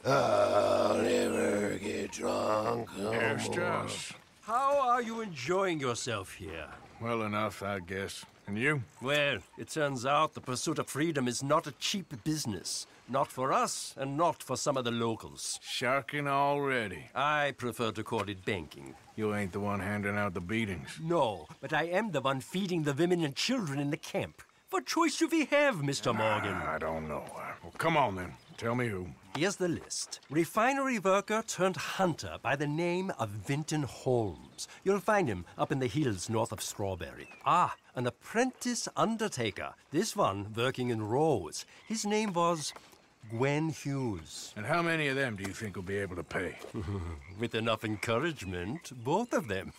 I'll never get drunk no Herr more. Strauss. How are you enjoying yourself here? Well enough, I guess. And you? Well, it turns out the pursuit of freedom is not a cheap business. Not for us, and not for some of the locals. Sharking already. I prefer to call it banking. You ain't the one handing out the beatings. No, but I am the one feeding the women and children in the camp. What choice do we have, Mr. Morgan? I don't know. Well, come on then. Tell me who. Here's the list. Refinery worker turned hunter by the name of Vinton Holmes. You'll find him up in the hills north of Strawberry. Ah, an apprentice undertaker. This one working in Rose. His name was Gwen Hughes. And how many of them do you think will be able to pay? With enough encouragement, both of them.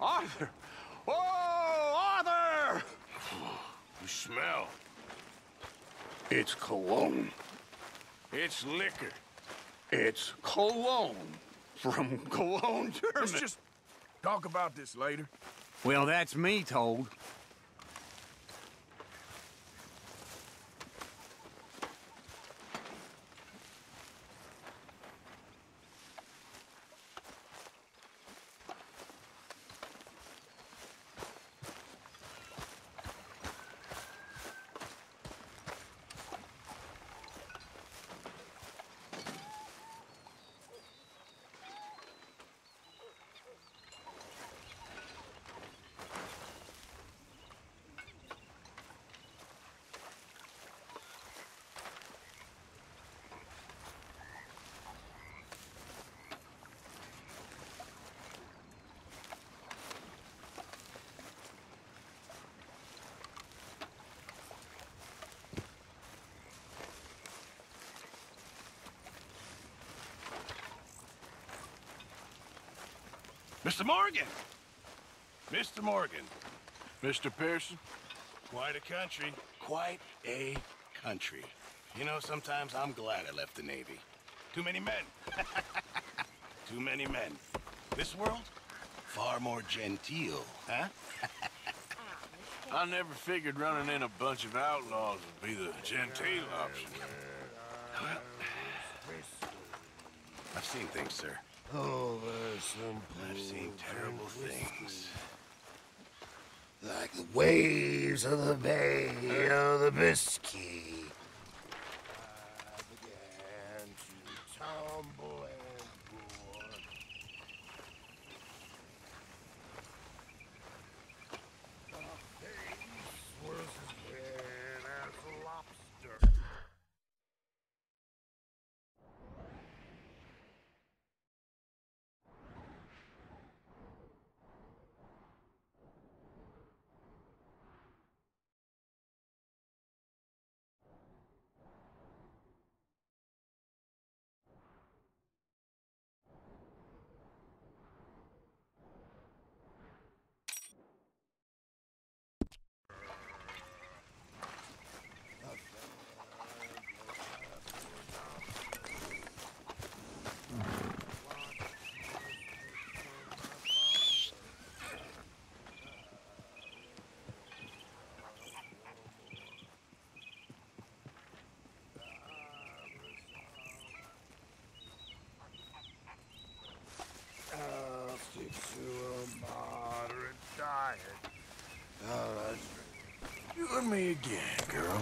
Arthur! Oh, Arthur! You smell. It's cologne. It's liquor. It's cologne. From Cologne, Germany. Let's just talk about this later. Well, that's me told. Mr. Morgan! Mr. Morgan. Mr. Pearson? Quite a country. Quite a country. You know, sometimes I'm glad I left the Navy. Too many men. Too many men. This world? Far more genteel, huh? I never figured running in a bunch of outlaws would be the genteel option. Well, I've seen things, sir. Over some I've seen terrible things. like the waves of the bay of the Biscay. I began to tumble and roar. My face was as red as a lobster. You and me again, girl.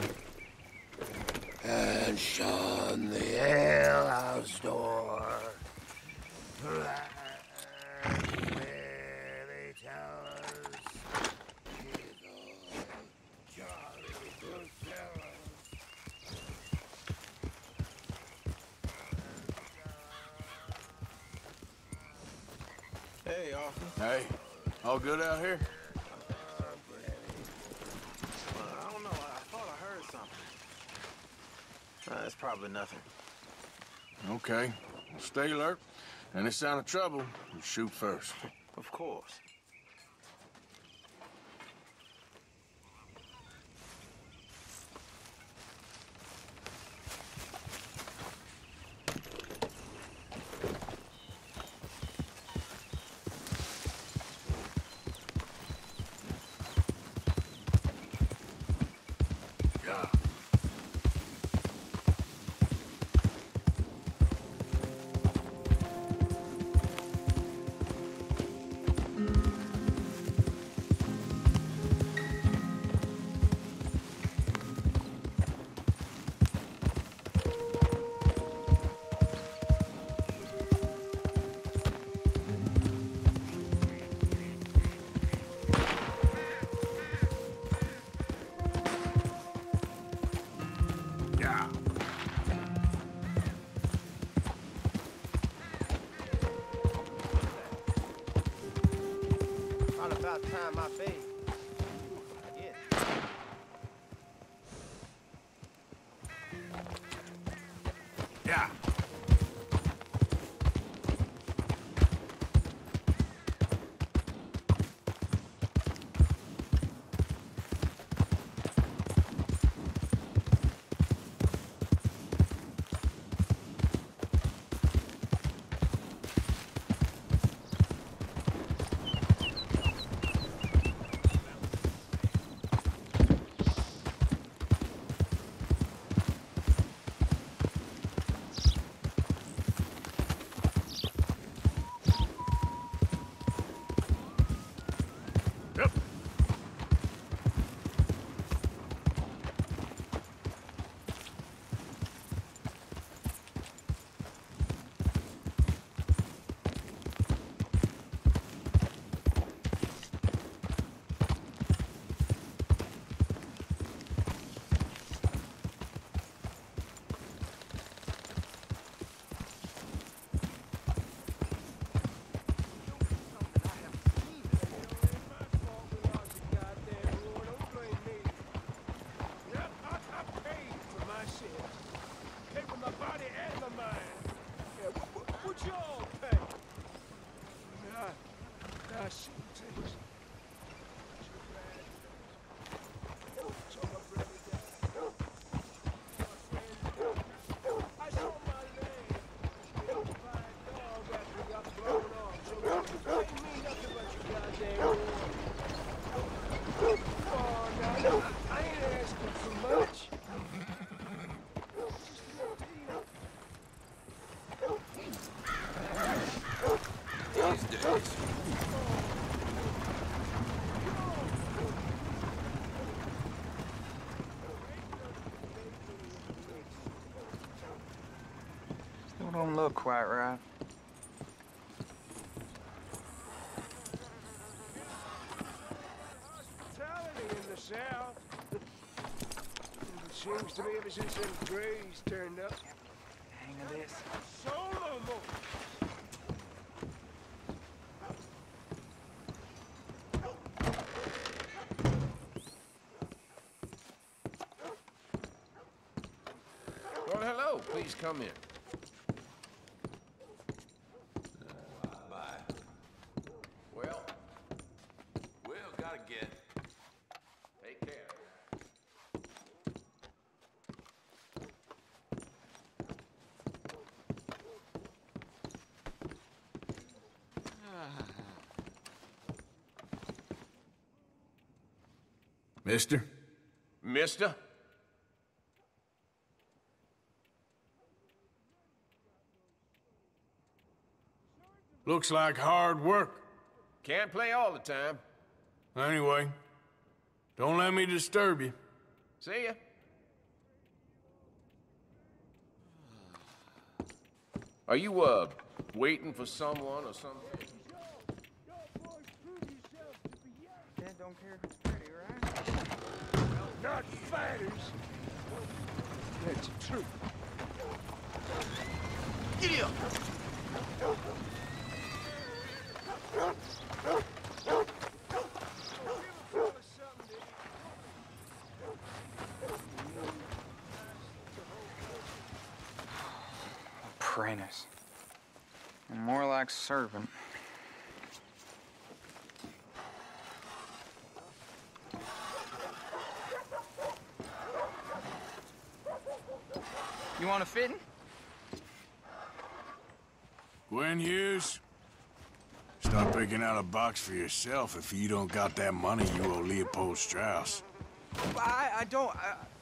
And shun the alehouse door. That's where they tell us he's a jolly good fellow. Hey, Arthur. Hey, all good out here? I don't know. I thought I heard something. That's probably nothing. Okay. Well, stay alert. Any sign of trouble, you shoot first. Of course. About time I paid. Yeah. Still don't look quite right. Hospitality in the South. It seems to be ever since them Greys turned up. Hang of this. Solo more. Well, hello. Please come in. Well, gotta get. Take care. Mister? Mister? Looks like hard work. Can't play all the time. Anyway, Don't let me disturb you. See ya. Are you, waiting for someone or something? Dad don't care if it's pretty, right? Not fighters. That's the truth. Giddy up! Apprentice. And more like servant. You want a fitting? Gwen Hughes, start picking out a box for yourself if you don't got that money you owe Leopold Strauss. I don't.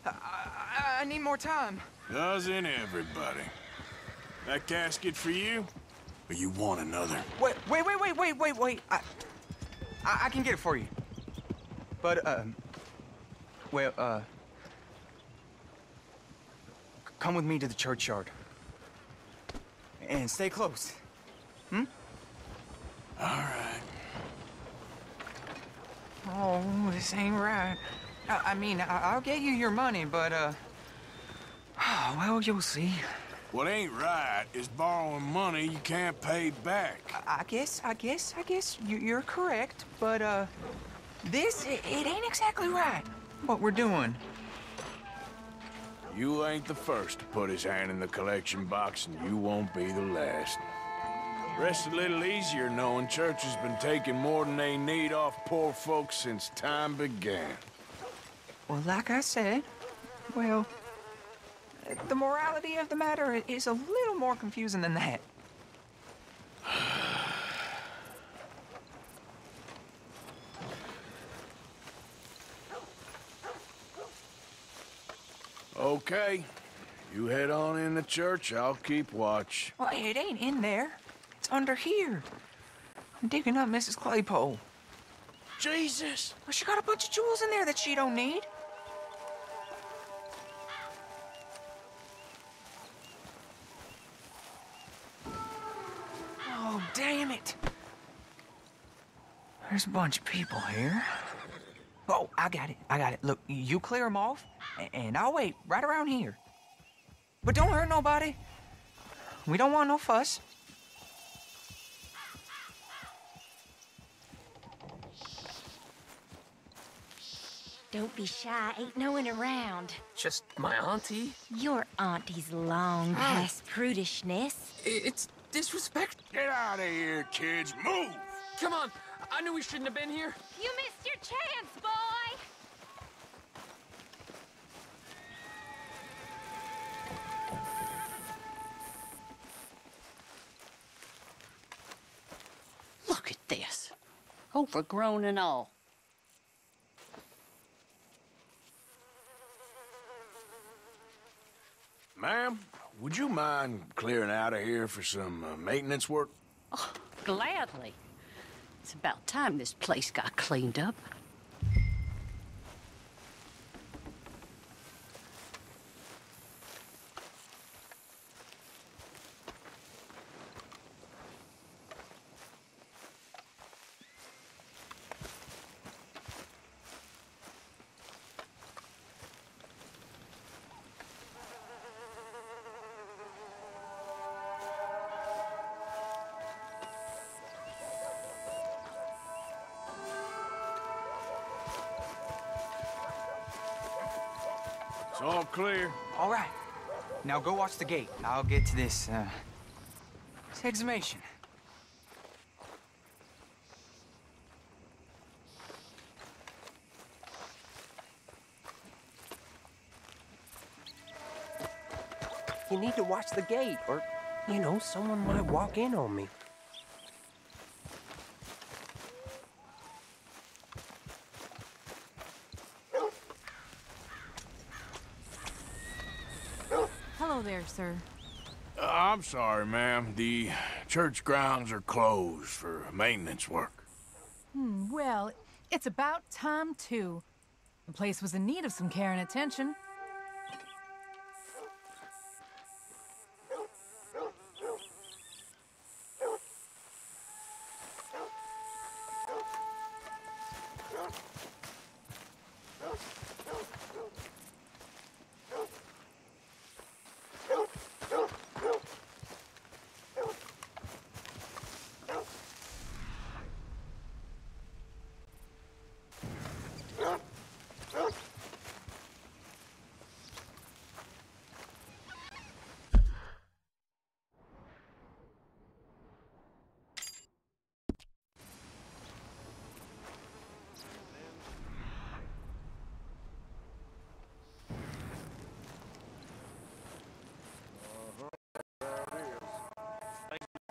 I need more time. Doesn't everybody? That casket for you? Or you want another? Wait. I can get it for you. But, come with me to the churchyard. And stay close. Hmm? All right. Oh, this ain't right. I mean, I'll get you your money, but, well, you'll see. What ain't right is borrowing money you can't pay back. I guess you're correct, but, it ain't exactly right, what we're doing. You ain't the first to put his hand in the collection box, and you won't be the last. Rest a little easier knowing church has been taking more than they need off poor folks since time began. Well, like I said, well, the morality of the matter is a little more confusing than that. Okay. You head on in the church, I'll keep watch. Well, it ain't in there. It's under here. I'm digging up Mrs. Claypole. Jesus! Well, she got a bunch of jewels in there that she don't need. Oh, damn it. There's a bunch of people here. Oh, I got it. Look, you clear them off, and I'll wait right around here. But don't hurt nobody. We don't want no fuss. Don't be shy, ain't no one around. Just my auntie? Your auntie's long past prudishness. It's disrespect. Get out of here, kids. Move! Come on. I knew we shouldn't have been here. You missed your chance, boy! Look at this. Overgrown and all. Ma'am, would you mind clearing out of here for some maintenance work? Oh, gladly. It's about time this place got cleaned up. It's all clear. All right. Now go watch the gate. I'll get to this exhumation. You need to watch the gate, or, you know, someone might walk in on me. Hello there, sir. I'm sorry, ma'am. The church grounds are closed for maintenance work. Well, it's about time, too. The place was in need of some care and attention.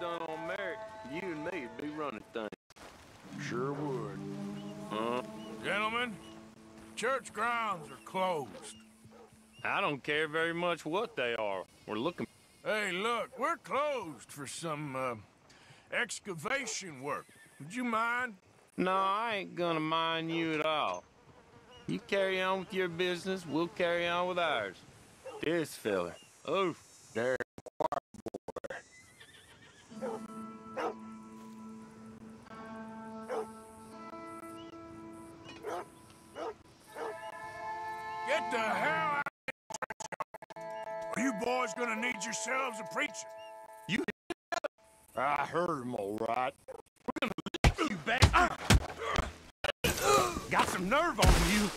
Done on merit, you and me would be running things. Sure would. Gentlemen, church grounds are closed. I don't care very much what they are. We're looking... Hey, look, we're closed for some, excavation work. Would you mind? No, I ain't gonna mind you at all. You carry on with your business, we'll carry on with ours. This fella, oof, there. Get the hell out of here! Are you boys gonna need yourselves a preacher? You... I heard him all right. We're gonna lick you back. Got some nerve on you.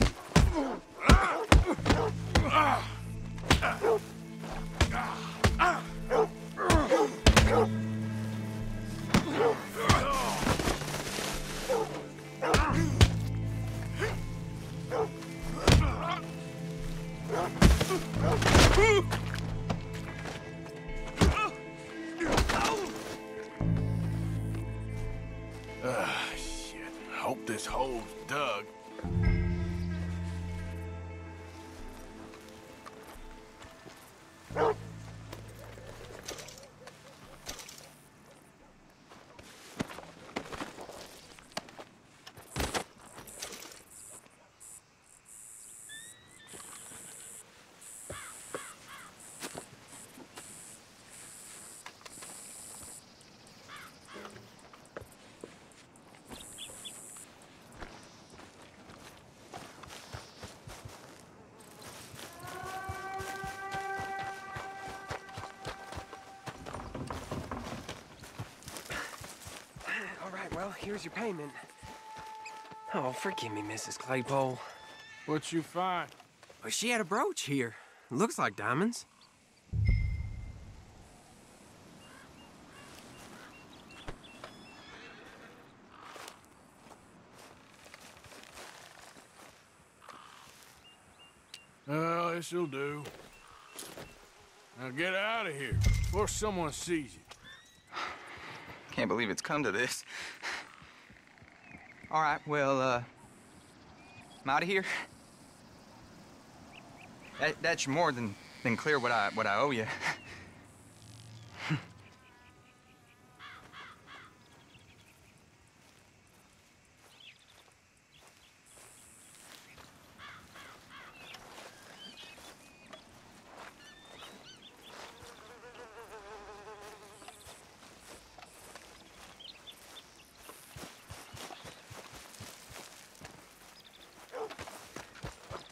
Shit. Hope this hole's dug. Well, here's your payment. Oh, forgive me, Mrs. Claypole. What'd you find? Well, she had a brooch here. Looks like diamonds. Well, this'll do. Now get out of here before someone sees you. Can't believe it's come to this. All right, well, I'm out of here. That's more than clear what I owe you.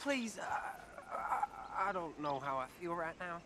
Please, I don't know how I feel right now.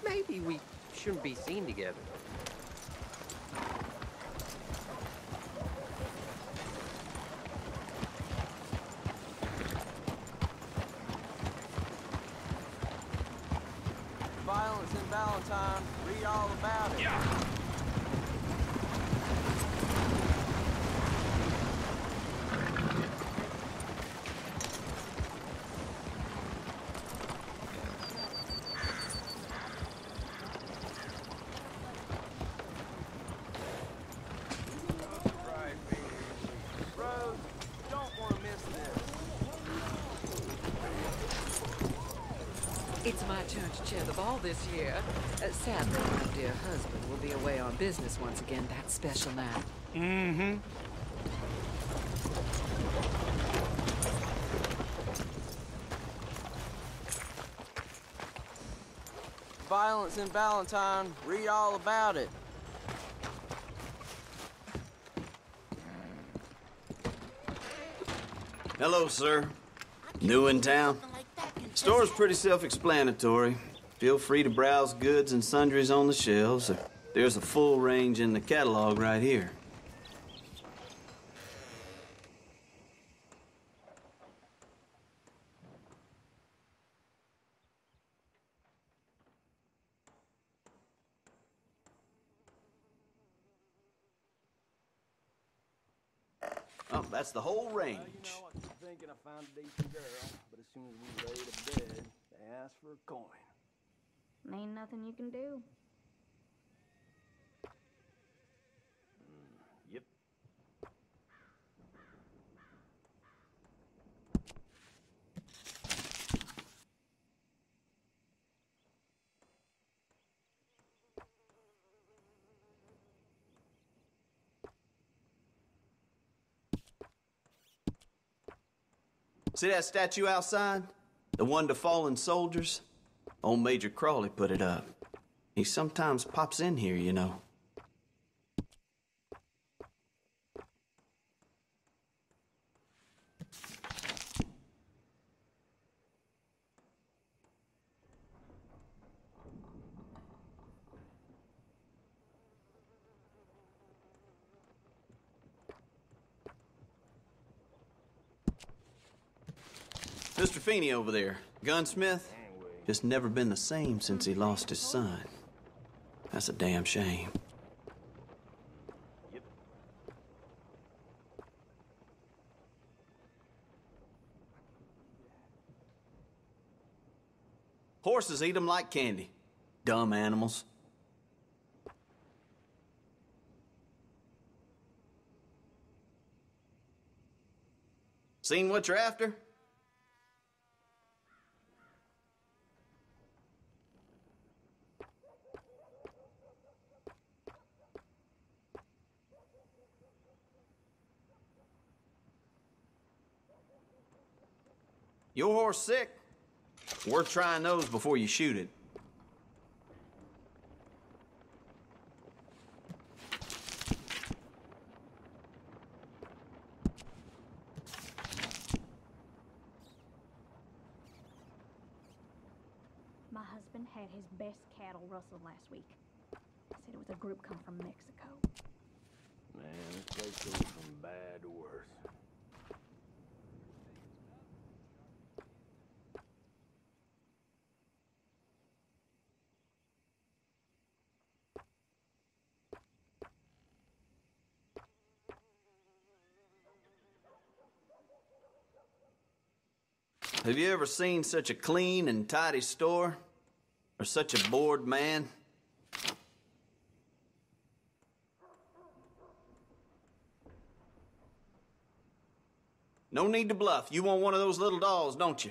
Maybe we shouldn't be seen together. Valentine. Read all about it. Yeah. It's my turn to chair the ball this year. Sadly, my dear husband will be away on business once again that special night. Mm-hmm. Violence in Valentine. Read all about it. Hello, sir. New in town? Store's pretty self-explanatory. Feel free to browse goods and sundries on the shelves. There's a full range in the catalog right here. Oh, that's the whole range. You know, I was thinking I found a decent girl, but as soon as we laid a bed, they asked for a coin. Ain't nothing you can do. Yep. See that statue outside? The one to fallen soldiers? Old Major Crawley put it up. He sometimes pops in here, you know. Mr. Feeney over there, gunsmith, just never been the same since he lost his son. That's a damn shame. Yep. Horses eat 'em like candy. Dumb animals. Seen what you're after? Your horse sick? Worth trying those before you shoot it. My husband had his best cattle rustled last week. Said it was a group come from Mexico. Man, this place goes from bad to worse. Have you ever seen such a clean and tidy store? Or such a bored man? No need to bluff. You want one of those little dolls, don't you?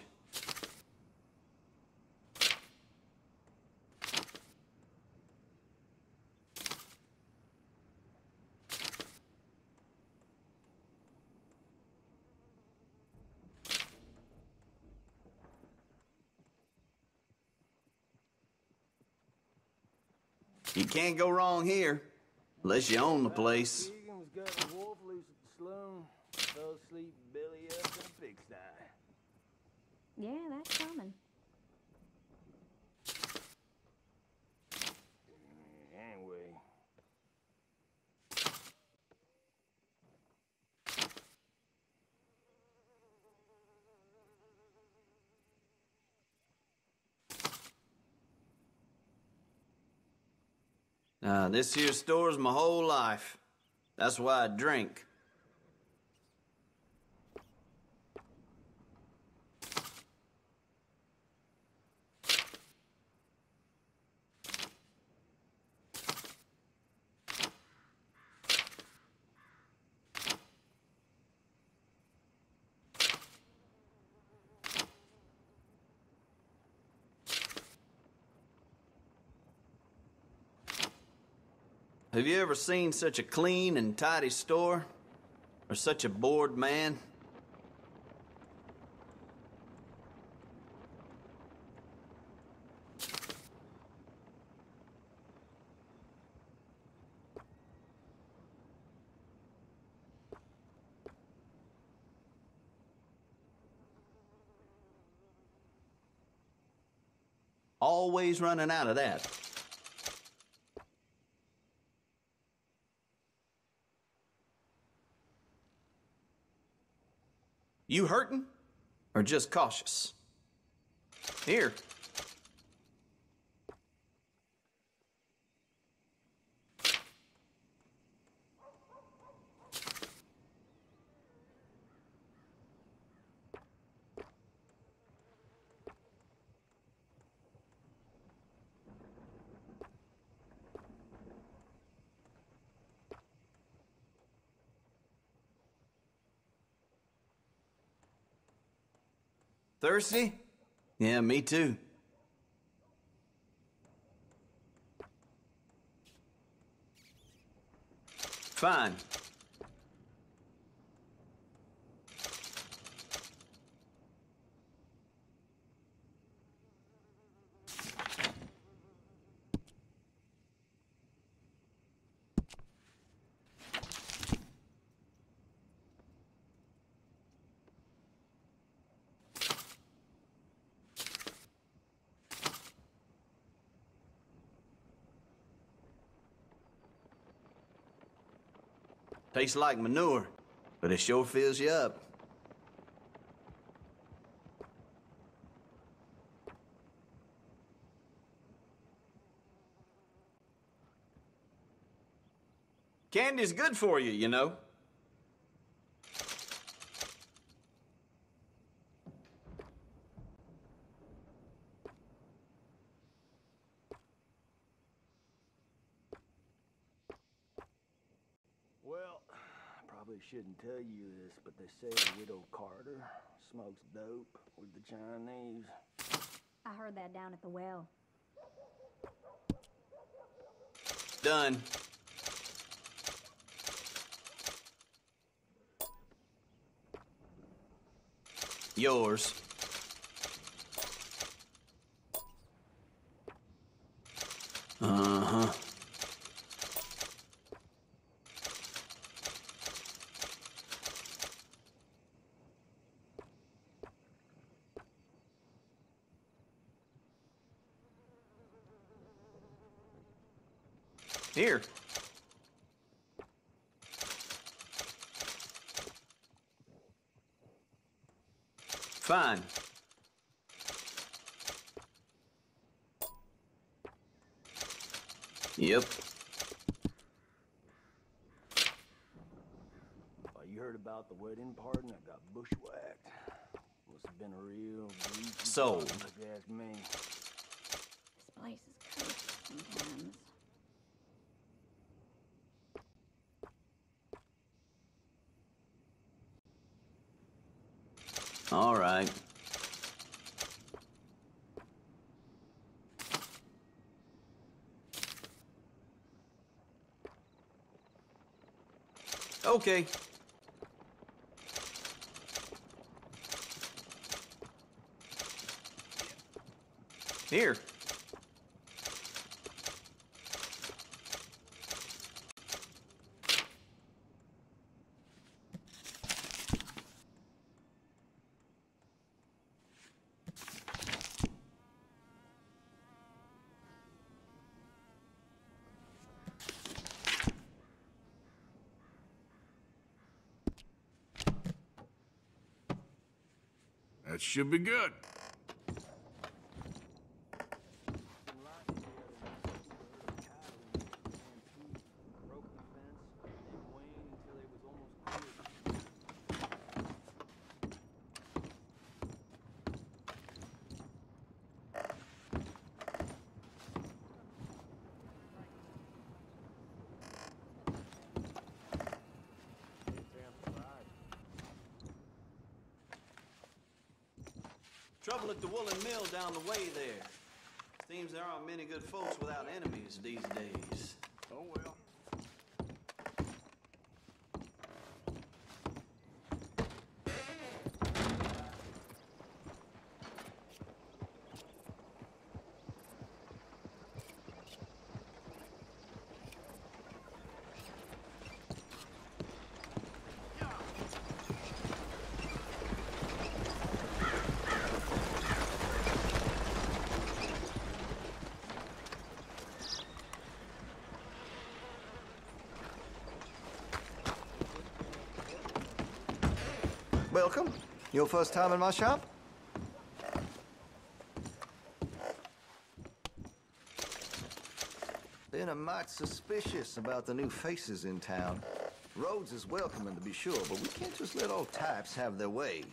You can't go wrong here, unless you own the place. Keegan's got a wolf loose at the saloon. Fell asleep belly up in a pigsty. Yeah, that's coming. Anyway. This here store's my whole life. That's why I drink. Have you ever seen such a clean and tidy store? Or such a bored man? Always running out of that. You hurting? Or just cautious? Here. Thirsty? Yeah, me too. Fine. Tastes like manure, but it sure fills you up. Candy's good for you, you know. Well, I probably shouldn't tell you this, but they say Widow Carter smokes dope with the Chinese. I heard that down at the well. Done. Yours. Uh-huh. Here. Fine. Yep. Well, you heard about the wedding party and I got bushwhacked. Must have been a real greasy Sold. party, if you ask me. This place is cursed sometimes. All right. Okay. Here. That should be good. Trouble at the woolen mill down the way there. Seems there aren't many good folks without enemies these days. Oh, well. Welcome. Your first time in my shop? Been a mite suspicious about the new faces in town. Rhodes is welcoming to be sure, but we can't just let old types have their way.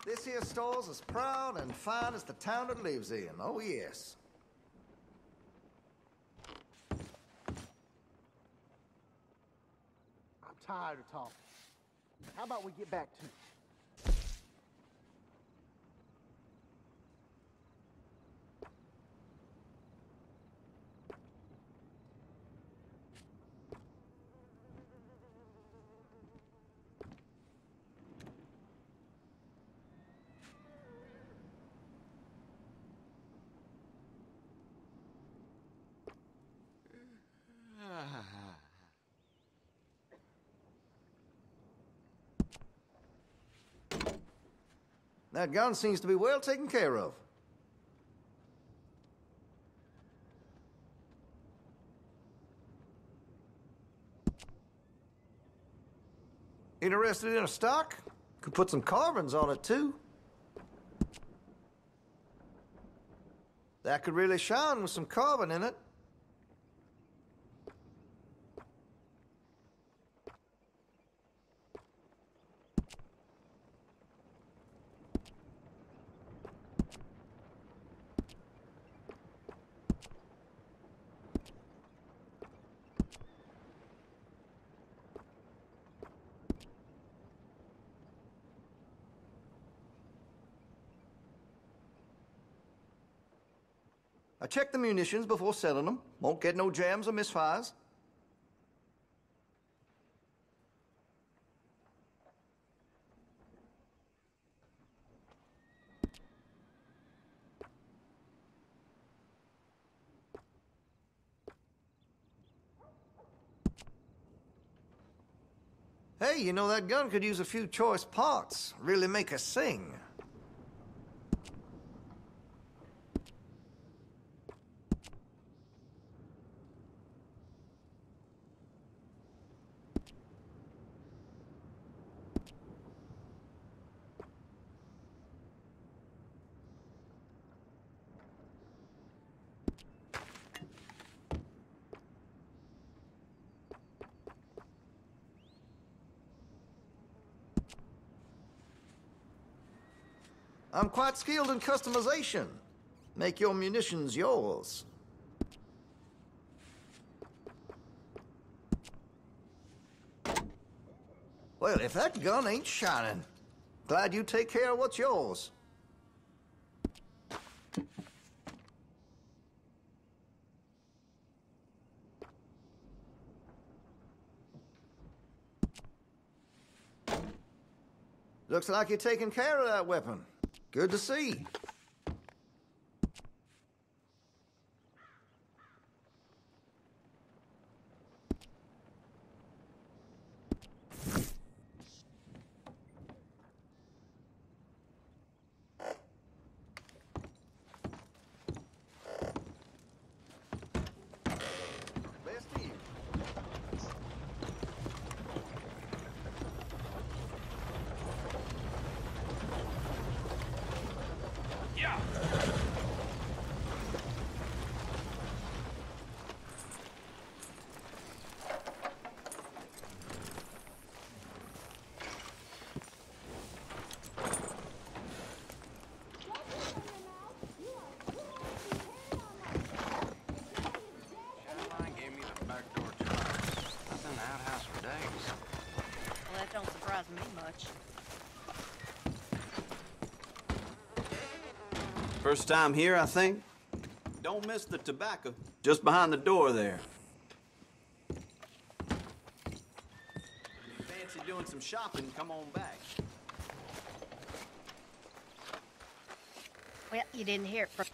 This here store's as proud and fine as the town it lives in. Oh, yes. I'm tired of talking. How about we get back to it? That gun seems to be well taken care of. Interested in a stock? Could put some carbons on it, too. That could really shine with some carbon in it. I check the munitions before selling them. Won't get no jams or misfires. Hey, you know, that gun could use a few choice parts. Really make her sing. I'm quite skilled in customization. Make your munitions yours. Well, if that gun ain't shining, glad you take care of what's yours. Looks like you're taking care of that weapon. Good to see. surprise me much. First time here, I think. Don't miss the tobacco. Just behind the door there. If you fancy doing some shopping, come on back. Well, you didn't hear it from...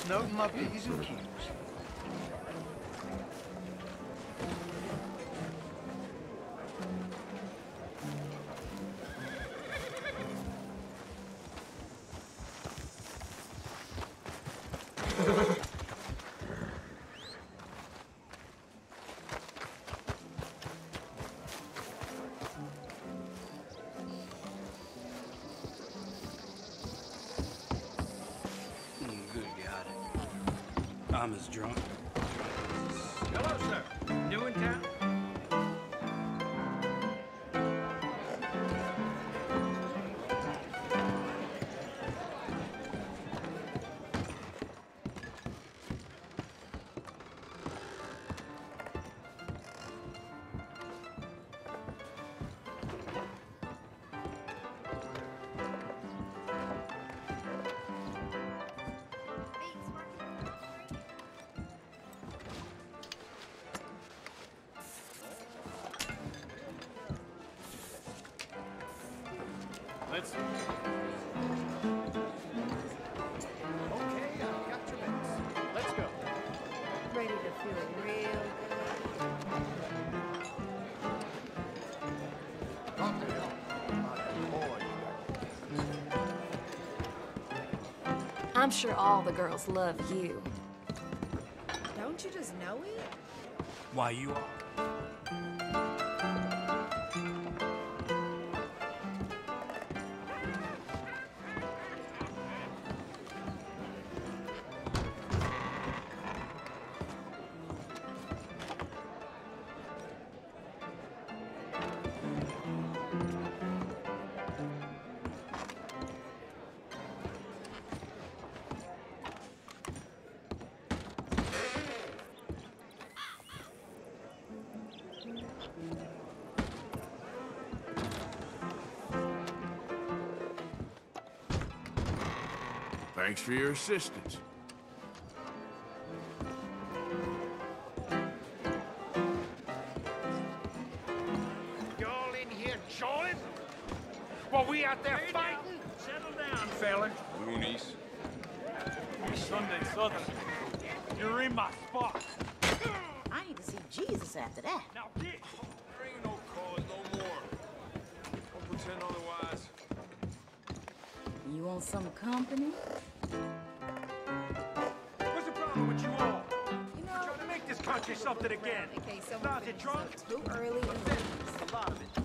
Noting my P's and Q's. I'm as drunk. Hello, sir. New in town? Let's... Okay, I've got your mix. Let's go. Ready to feel real good. I'm sure all the girls love you. Don't you just know it? Why you are? Thanks for your assistance. Y'all in here jawing? While we out there fighting? Settle down, fella. Loonies. You Sunday Southern. You're in my spot. I need to see Jesus after that. Now get. There ain't no cause no more. Don't pretend otherwise. You want some company? What's the problem with you all? You know, Trying to make this country something again. in case Start someone you finishes drunk. up too early and leaves. A lot of it.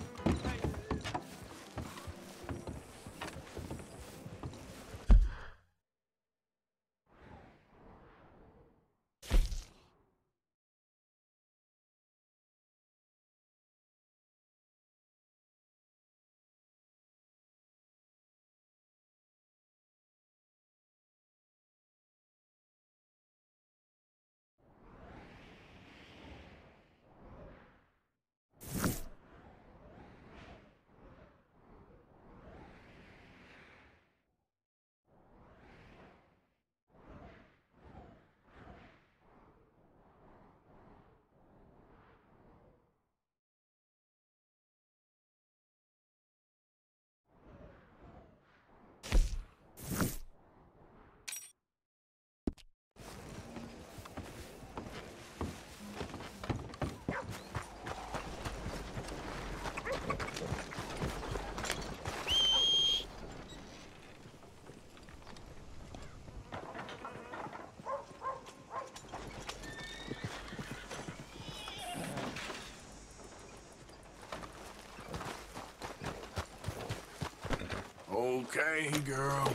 Okay, girl.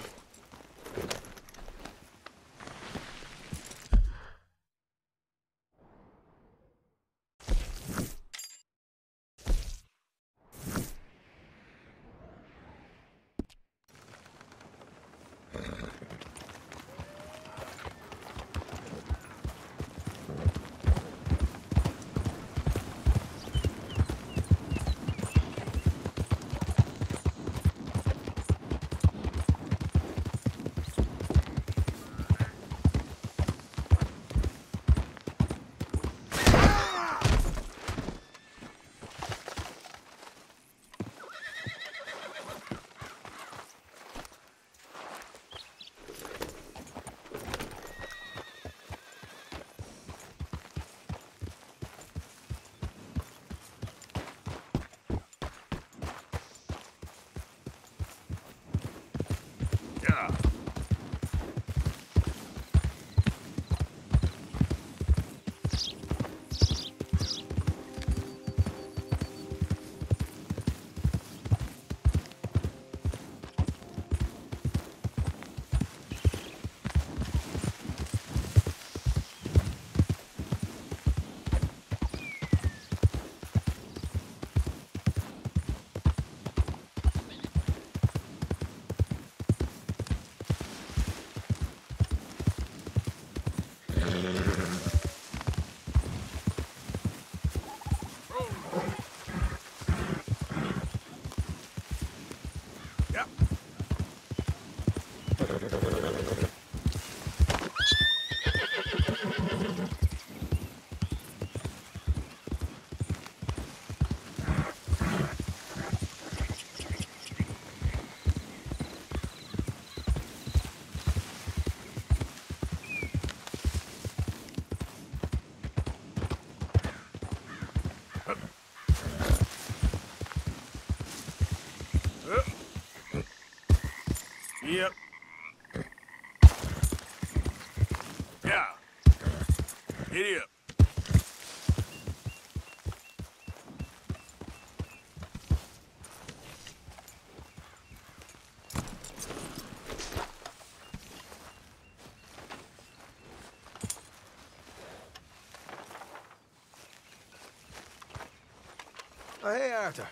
Yeah. Yep. Yeah. Giddy up. Oh, hey, Arthur.